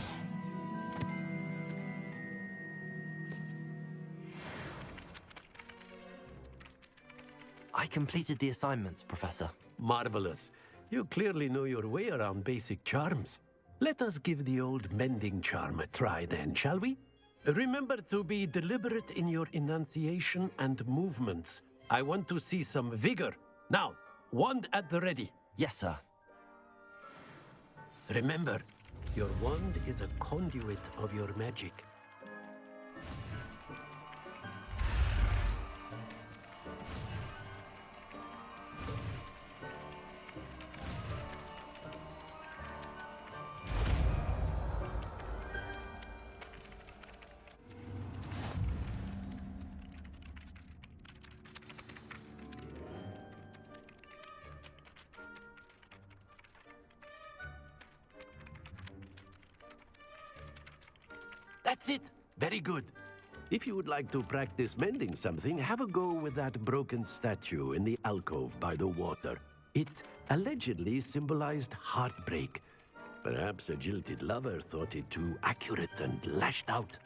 I completed the assignments, Professor. Marvelous. You clearly know your way around basic charms. Let us give the old mending charm a try then, shall we? Remember to be deliberate in your enunciation and movements. I want to see some vigor. Now, wand at the ready. Yes, sir. Remember, your wand is a conduit of your magic. That's it. Very good. If you would like to practice mending something, have a go with that broken statue in the alcove by the water. It allegedly symbolized heartbreak. Perhaps a jilted lover thought it too accurate and lashed out.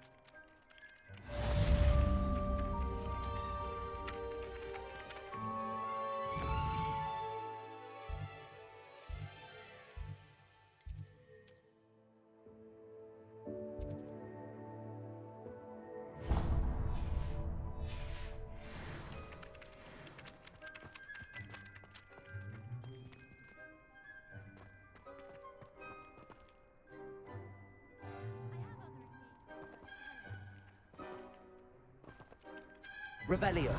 Revelio.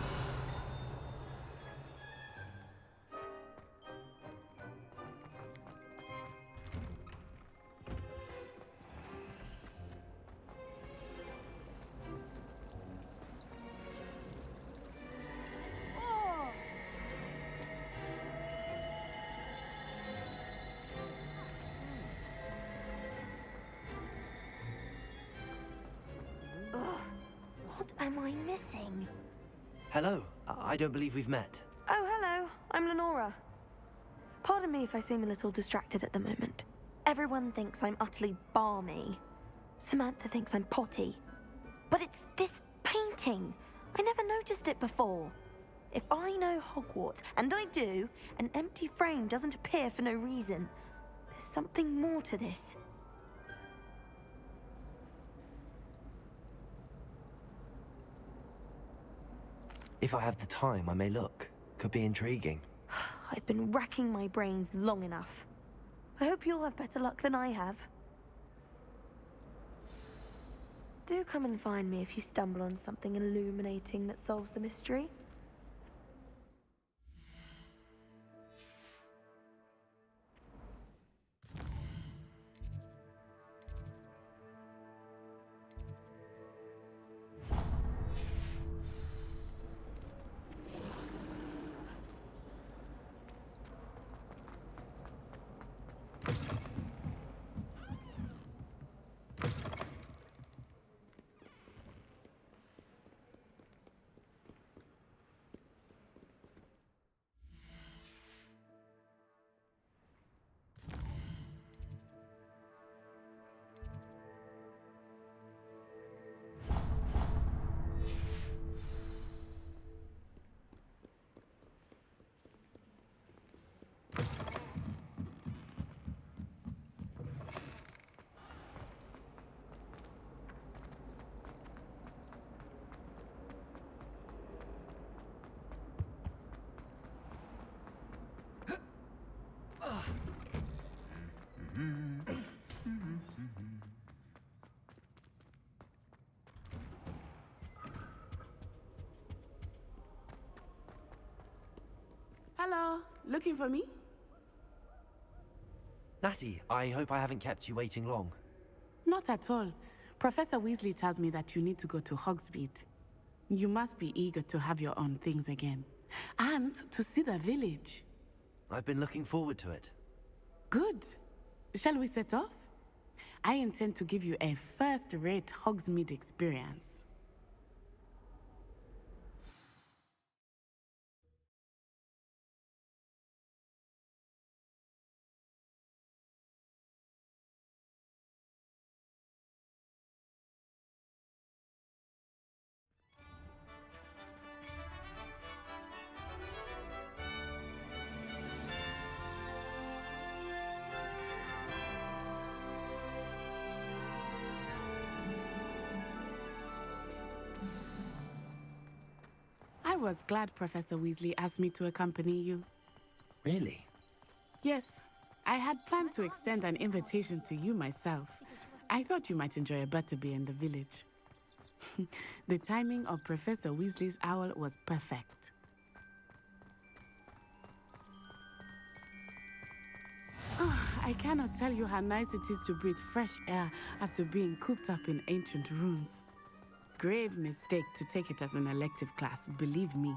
What am I missing? Hello. I don't believe we've met. Oh, hello. I'm Lenora. Pardon me if I seem a little distracted at the moment. Everyone thinks I'm utterly balmy. Samantha thinks I'm potty. But it's this painting. I never noticed it before. If I know Hogwarts, and I do, an empty frame doesn't appear for no reason. There's something more to this. If I have the time, I may look. Could be intriguing. I've been racking my brains long enough. I hope you'll have better luck than I have. Do come and find me if you stumble on something illuminating that solves the mystery. Hello, looking for me? Natty, I hope I haven't kept you waiting long. Not at all. Professor Weasley tells me that you need to go to Hogsmeade. You must be eager to have your own things again. And to see the village. I've been looking forward to it. Good. Shall we set off? I intend to give you a first-rate Hogsmeade experience. I was glad Professor Weasley asked me to accompany you. Really? Yes, I had planned to extend an invitation to you myself. I thought you might enjoy a butterbeer in the village. The timing of Professor Weasley's owl was perfect. I cannot tell you how nice it is to breathe fresh air after being cooped up in ancient rooms. Grave mistake to take it as an elective class, believe me.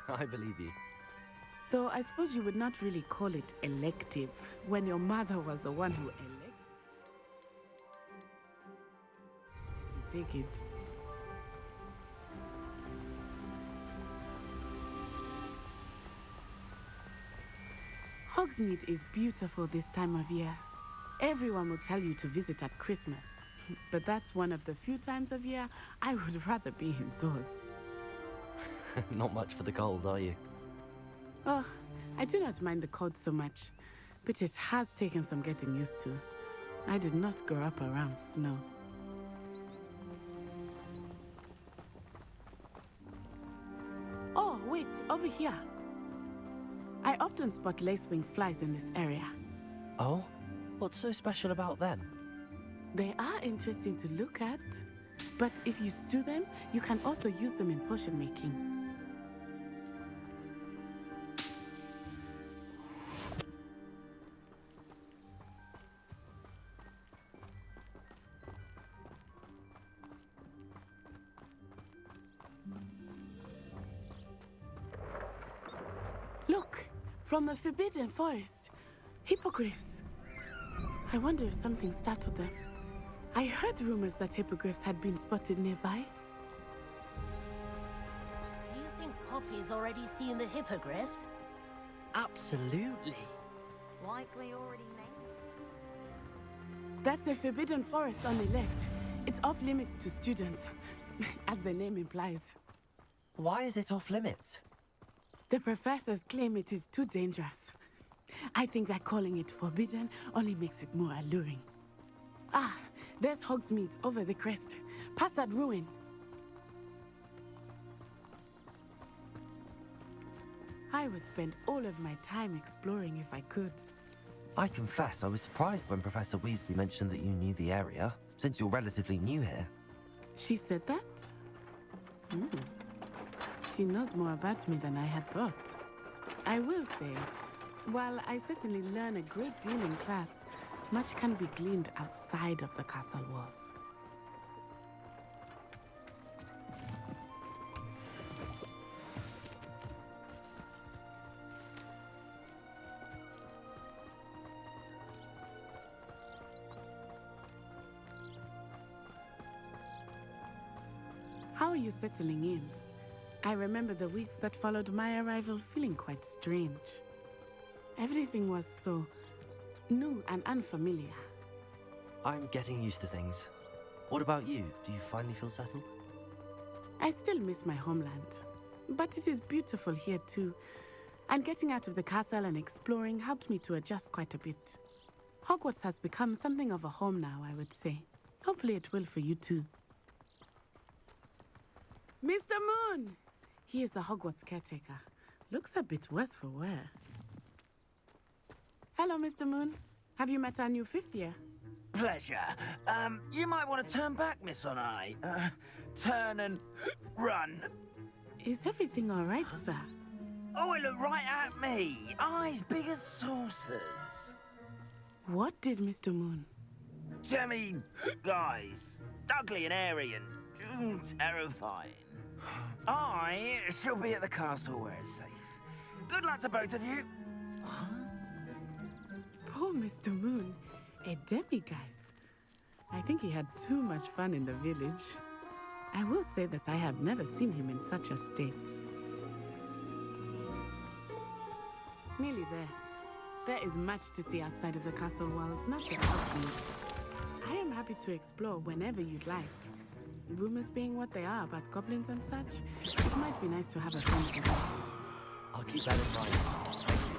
I believe you. Though I suppose you would not really call it elective when your mother was the one who elected to take it. Hogsmeade is beautiful this time of year. Everyone will tell you to visit at Christmas. But that's one of the few times of year I would rather be indoors. Not much for the cold, are you? Oh, I do not mind the cold so much, but it has taken some getting used to. I did not grow up around snow. Oh, wait, over here. I often spot lacewing flies in this area. Oh? What's so special about them? They are interesting to look at, but if you stew them, you can also use them in potion making. Look, from the Forbidden Forest, hippogriffs. I wonder if something startled them. I heard rumors that hippogriffs had been spotted nearby. Do you think Poppy's already seen the hippogriffs? Absolutely. Likely already named. That's the Forbidden Forest on the left. It's off limits to students, as the name implies. Why is it off limits? The professors claim it is too dangerous. I think that calling it forbidden only makes it more alluring. Ah, there's Hogsmeade over the crest. Past that ruin. I would spend all of my time exploring if I could. I confess I was surprised when Professor Weasley mentioned that you knew the area, since you're relatively new here. She said that? She knows more about me than I had thought. I will say, while I certainly learn a great deal in class, much can be gleaned outside of the castle walls. How are you settling in? I remember the weeks that followed my arrival feeling quite strange. Everything was so new and unfamiliar. I'm getting used to things. What about you? Do you finally feel settled? I still miss my homeland, but it is beautiful here too. And getting out of the castle and exploring helped me to adjust quite a bit. Hogwarts has become something of a home now, I would say. Hopefully it will for you too. Mr. Moon! He is the Hogwarts caretaker. Looks a bit worse for wear. Hello, Mr. Moon. Have you met our new 5th year? Pleasure. You might want to turn back, Miss Onai. Turn and run. Is everything all right, sir? Oh, it looked right at me. Eyes big as saucers. What did Mr. Moon? Jemmy guys. Ugly and airy and terrifying. I shall be at the castle where it's safe. Good luck to both of you. Poor Mr. Moon. A demiguise. I think he had too much fun in the village. I will say that I have never seen him in such a state. Nearly there. There is much to see outside of the castle walls, not just Hogwarts. I am happy to explore whenever you'd like. Rumors being what they are about goblins and such, it might be nice to have a friend with you. I'll keep that in mind. Thank you.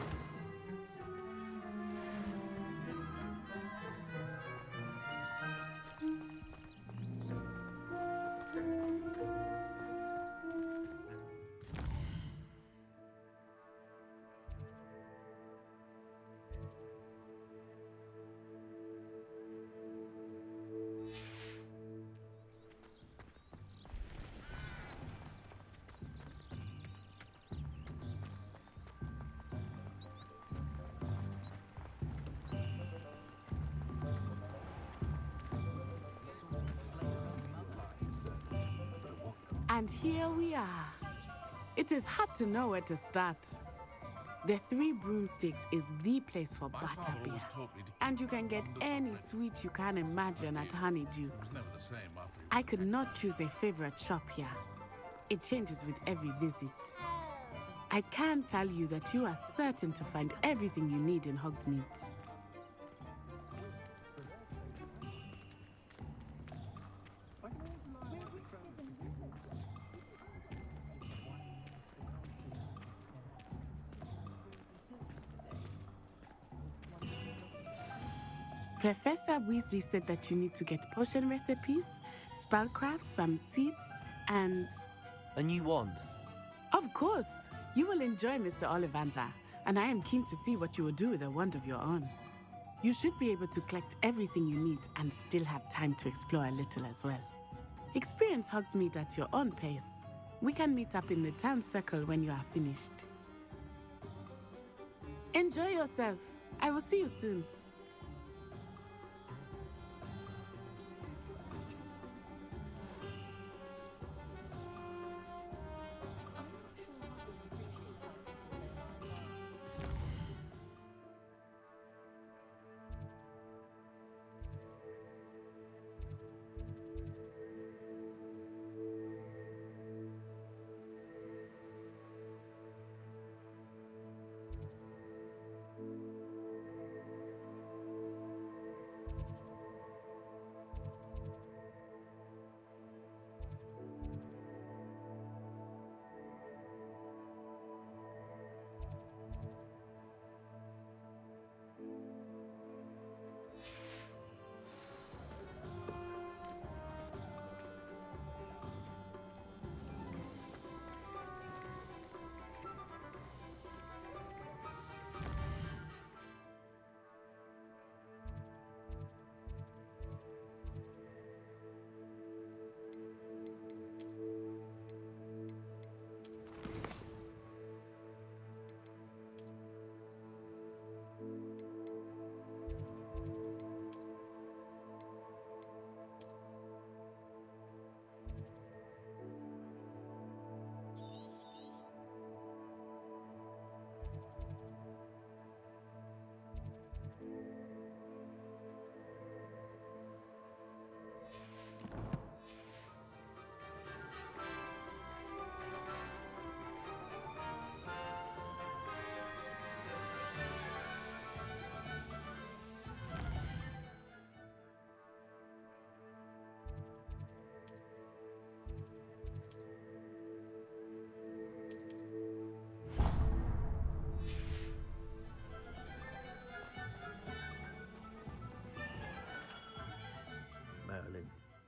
And here we are. It is hard to know where to start. The Three Broomsticks is the place for butterbeer. And you can get any sweet you can imagine at Honeydukes. I could not choose a favorite shop here. It changes with every visit. I can tell you that you are certain to find everything you need in Hogsmeade. Professor Weasley said that you need to get potion recipes, spellcrafts, some seeds, and... A new wand? Of course! You will enjoy Mr. Ollivander, and I am keen to see what you will do with a wand of your own. You should be able to collect everything you need and still have time to explore a little as well. Experience Hogsmeade at your own pace. We can meet up in the town circle when you are finished. Enjoy yourself. I will see you soon.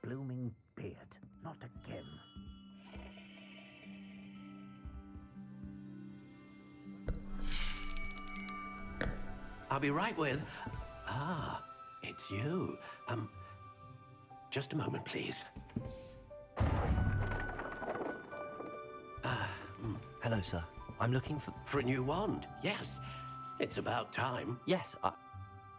blooming beard. Not again. I'll be right with... Ah, it's you. Just a moment, please. Hello, sir. I'm looking for... For a new wand, yes. It's about time. Yes,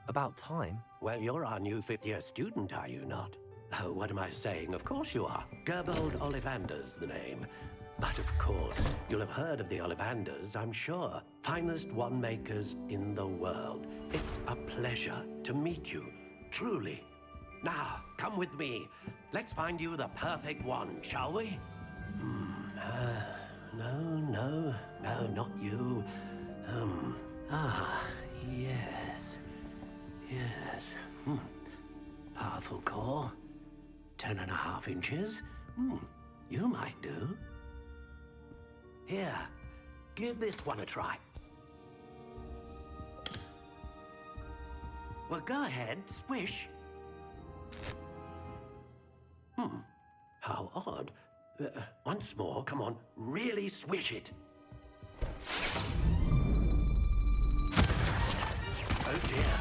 about time? Well, you're our new fifth-year student, are you not? Oh, what am I saying? Of course you are. Gerbold Ollivander's the name. But of course, you'll have heard of the Ollivanders, I'm sure. Finest wand makers in the world. It's a pleasure to meet you, truly. Now, come with me. Let's find you the perfect wand, shall we? No, not you. Yes. Yes. Powerful core. 10.5 inches. You might do. Here, give this one a try. Well, go ahead, swish. How odd. Once more, come on, really swish it. Oh dear.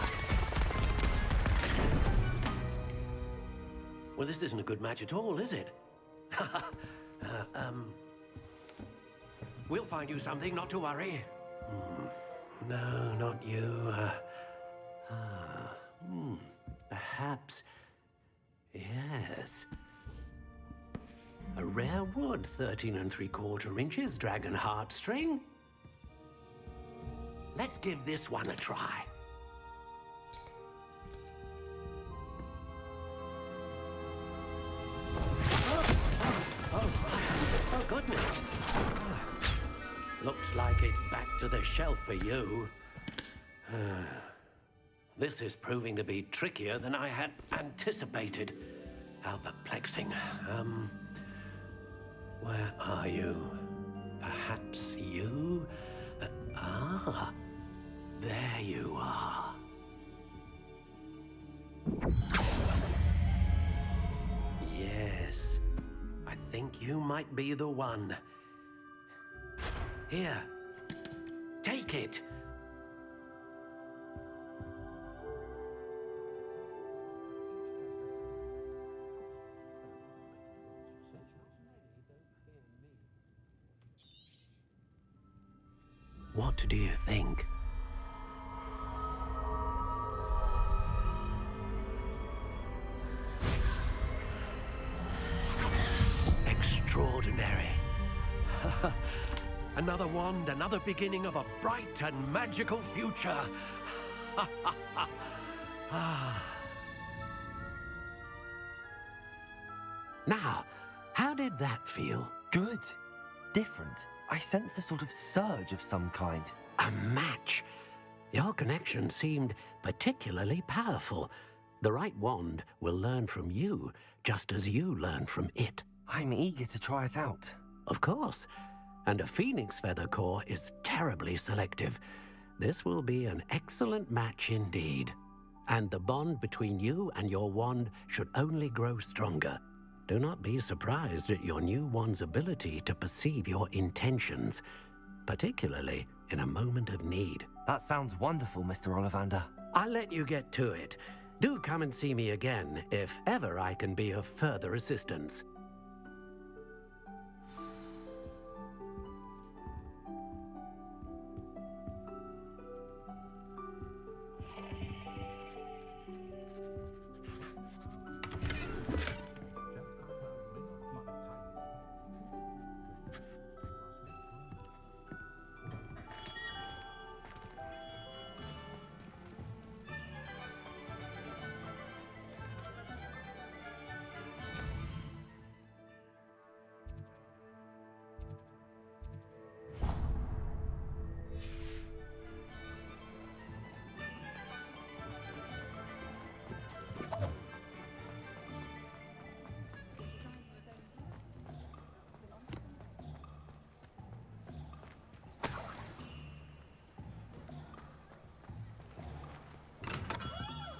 Well, this isn't a good match at all, is it? We'll find you something, not to worry. No, not you. Perhaps... Yes. A rare wood, 13 3/4 inches, dragon heartstring. Let's give this one a try. Oh, goodness. Looks like it's back to the shelf for you. This is proving to be trickier than I had anticipated. How perplexing. Where are you? Perhaps you? There you are. Yes, I think you might be the one. Here, take it. What do you think? Extraordinary. Another wand, another beginning of a bright and magical future. Now, how did that feel? Good. Different. I sensed a sort of surge of some kind. A match. Your connection seemed particularly powerful. The right wand will learn from you, just as you learn from it. I'm eager to try it out. Of course. And a phoenix feather core is terribly selective. This will be an excellent match indeed. And the bond between you and your wand should only grow stronger. Do not be surprised at your new wand's ability to perceive your intentions, particularly in a moment of need. That sounds wonderful, Mr. Ollivander. I'll let you get to it. Do come and see me again if ever I can be of further assistance.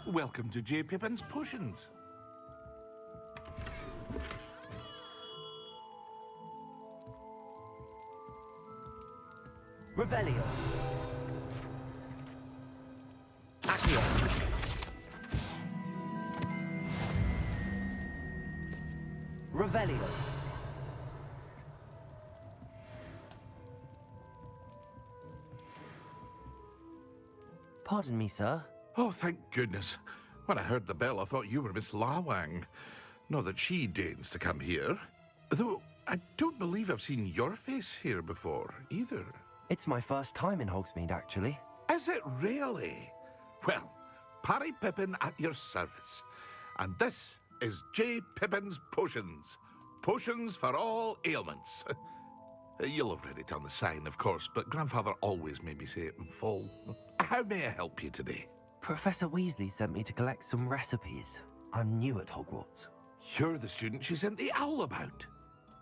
Welcome to J. Pippin's Potions. Revelio. Accio. Revelio. Pardon me, sir. Oh, thank goodness. When I heard the bell, I thought you were Miss Lawang. Not that she deigns to come here. Though, I don't believe I've seen your face here before, either. It's my first time in Hogsmeade, actually. Is it really? Well, Parry Pippin at your service. And this is J. Pippin's Potions. Potions for all ailments. You'll have read it on the sign, of course, but Grandfather always made me say it in full. How may I help you today? Professor Weasley sent me to collect some recipes. I'm new at Hogwarts. You're the student she sent the owl about.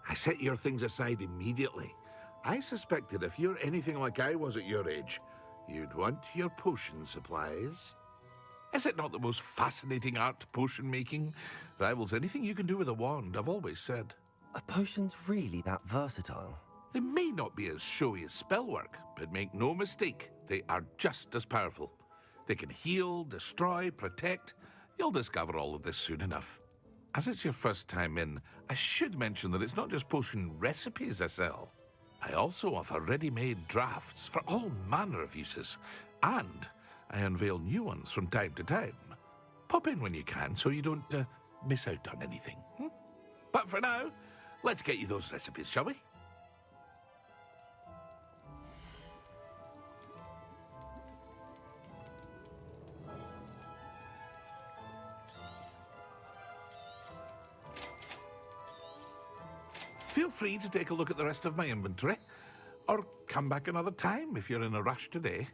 I set your things aside immediately. I suspected if you're anything like I was at your age, you'd want your potion supplies. Is it not the most fascinating art, potion making? Rivals anything you can do with a wand, I've always said. Are potions really that versatile? They may not be as showy as spellwork, but make no mistake, they are just as powerful. They can heal, destroy, protect. You'll discover all of this soon enough. As it's your first time in, I should mention that it's not just potion recipes I sell. I also offer ready-made drafts for all manner of uses, and I unveil new ones from time to time. Pop in when you can so you don't miss out on anything. But for now, let's get you those recipes, shall we? Feel free to take a look at the rest of my inventory, or come back another time if you're in a rush today.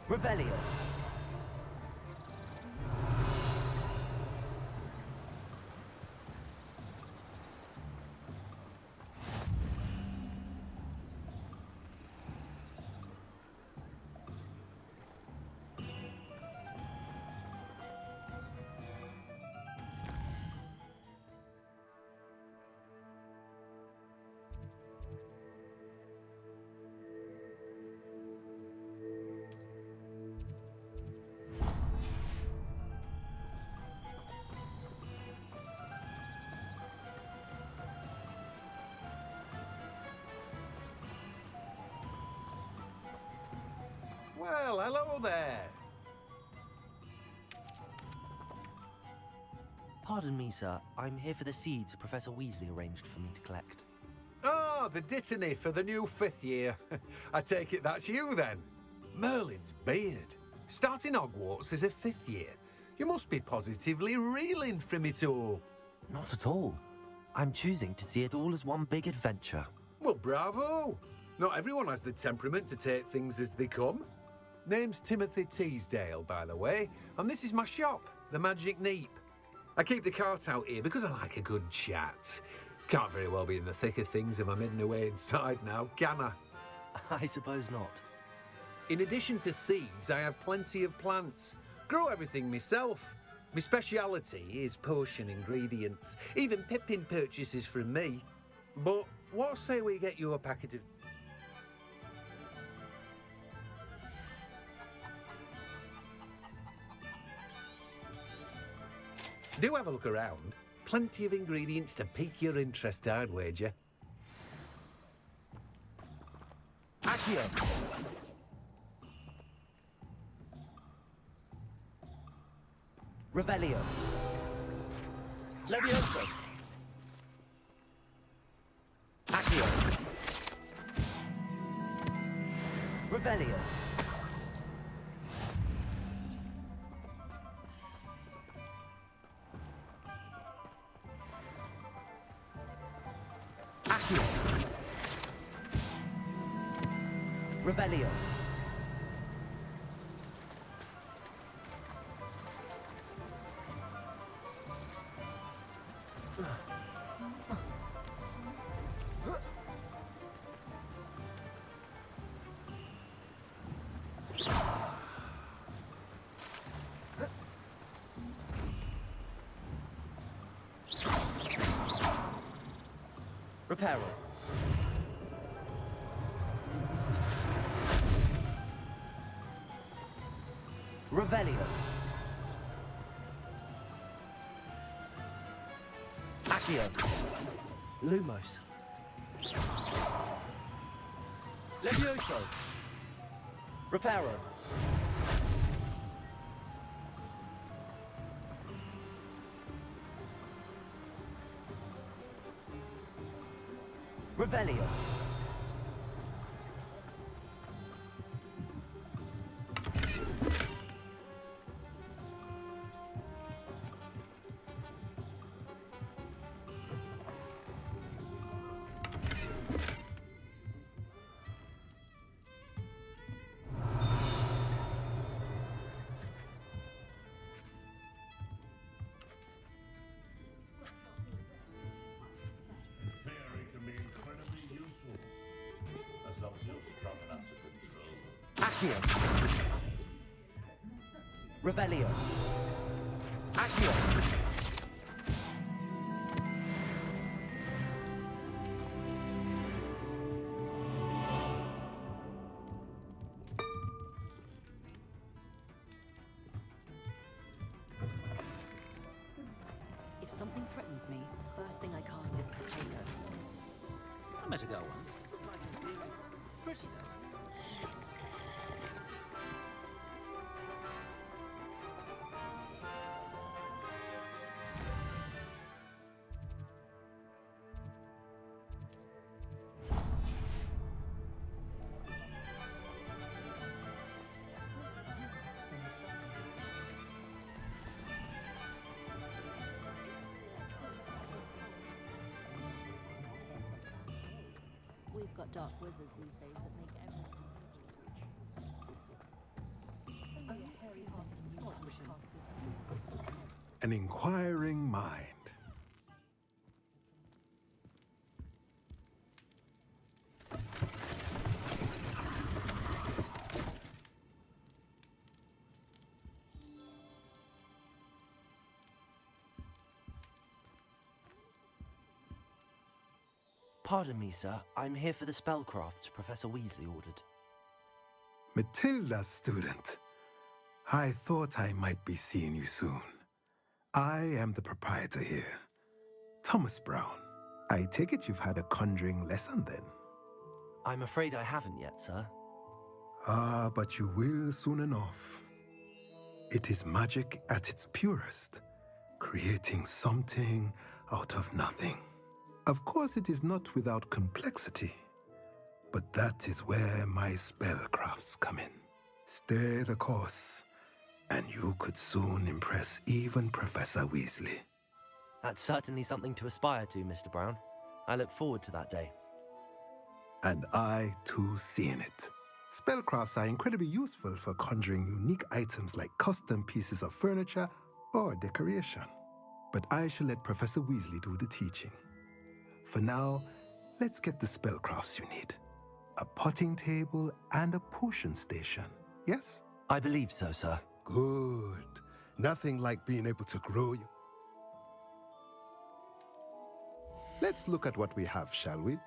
Revelio. Well, hello there. Pardon me, sir. I'm here for the seeds Professor Weasley arranged for me to collect. Oh, the dittany for the new 5th year. I take it that's you, then. Merlin's beard. Starting Hogwarts as a 5th year. You must be positively reeling from it all. Not at all. I'm choosing to see it all as one big adventure. Well, bravo. Not everyone has the temperament to take things as they come. Name's Timothy Teasdale, by the way, and this is my shop, the Magic Neep. I keep the cart out here because I like a good chat. Can't very well be in the thick of things if I'm hidden away inside now, can I? I suppose not. In addition to seeds, I have plenty of plants. Grow everything myself. My speciality is potion ingredients. Even Pippin purchases from me. But what say we get you a packet of... Do have a look around. Plenty of ingredients to pique your interest, I'd wager. Accio. Revelio. Levioso. Accio. Revelio. Accio. Revelio. Reparo. Revelio. Accio. Lumos. Levioso. Reparo. Revelio. Accio. Revelio. Accio. If something threatens me, first thing I cast is potato. I met a girl once. Pretty though. We've got dark wizards these days that make everything. An inquiring mind. Pardon me, sir. I'm here for the spellcrafts Professor Weasley ordered. Matilda's student. I thought I might be seeing you soon. I am the proprietor here, Thomas Brown. I take it you've had a conjuring lesson then? I'm afraid I haven't yet, sir. Ah, but you will soon enough. It is magic at its purest, creating something out of nothing. Of course, it is not without complexity, but that is where my spellcrafts come in. Stay the course, and you could soon impress even Professor Weasley. That's certainly something to aspire to, Mr. Brown. I look forward to that day. And I, too, see in it. Spellcrafts are incredibly useful for conjuring unique items like custom pieces of furniture or decoration. But I shall let Professor Weasley do the teaching. For now, let's get the spellcrafts you need. A potting table and a potion station, yes? I believe so, sir. Good. Nothing like being able to grow you. Let's look at what we have, shall we?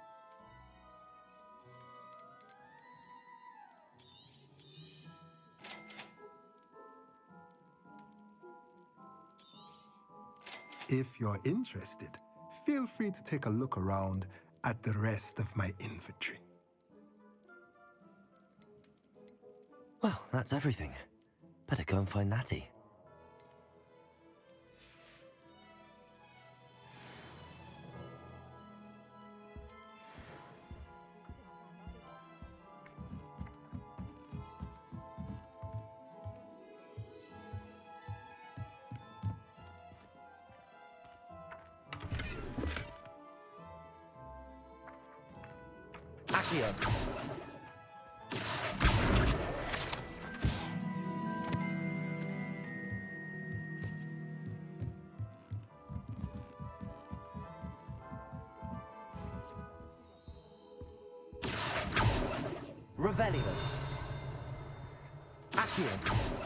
If you're interested, feel free to take a look around at the rest of my inventory. Well, that's everything. Better go and find Natty. Accio. Revelio. Accio.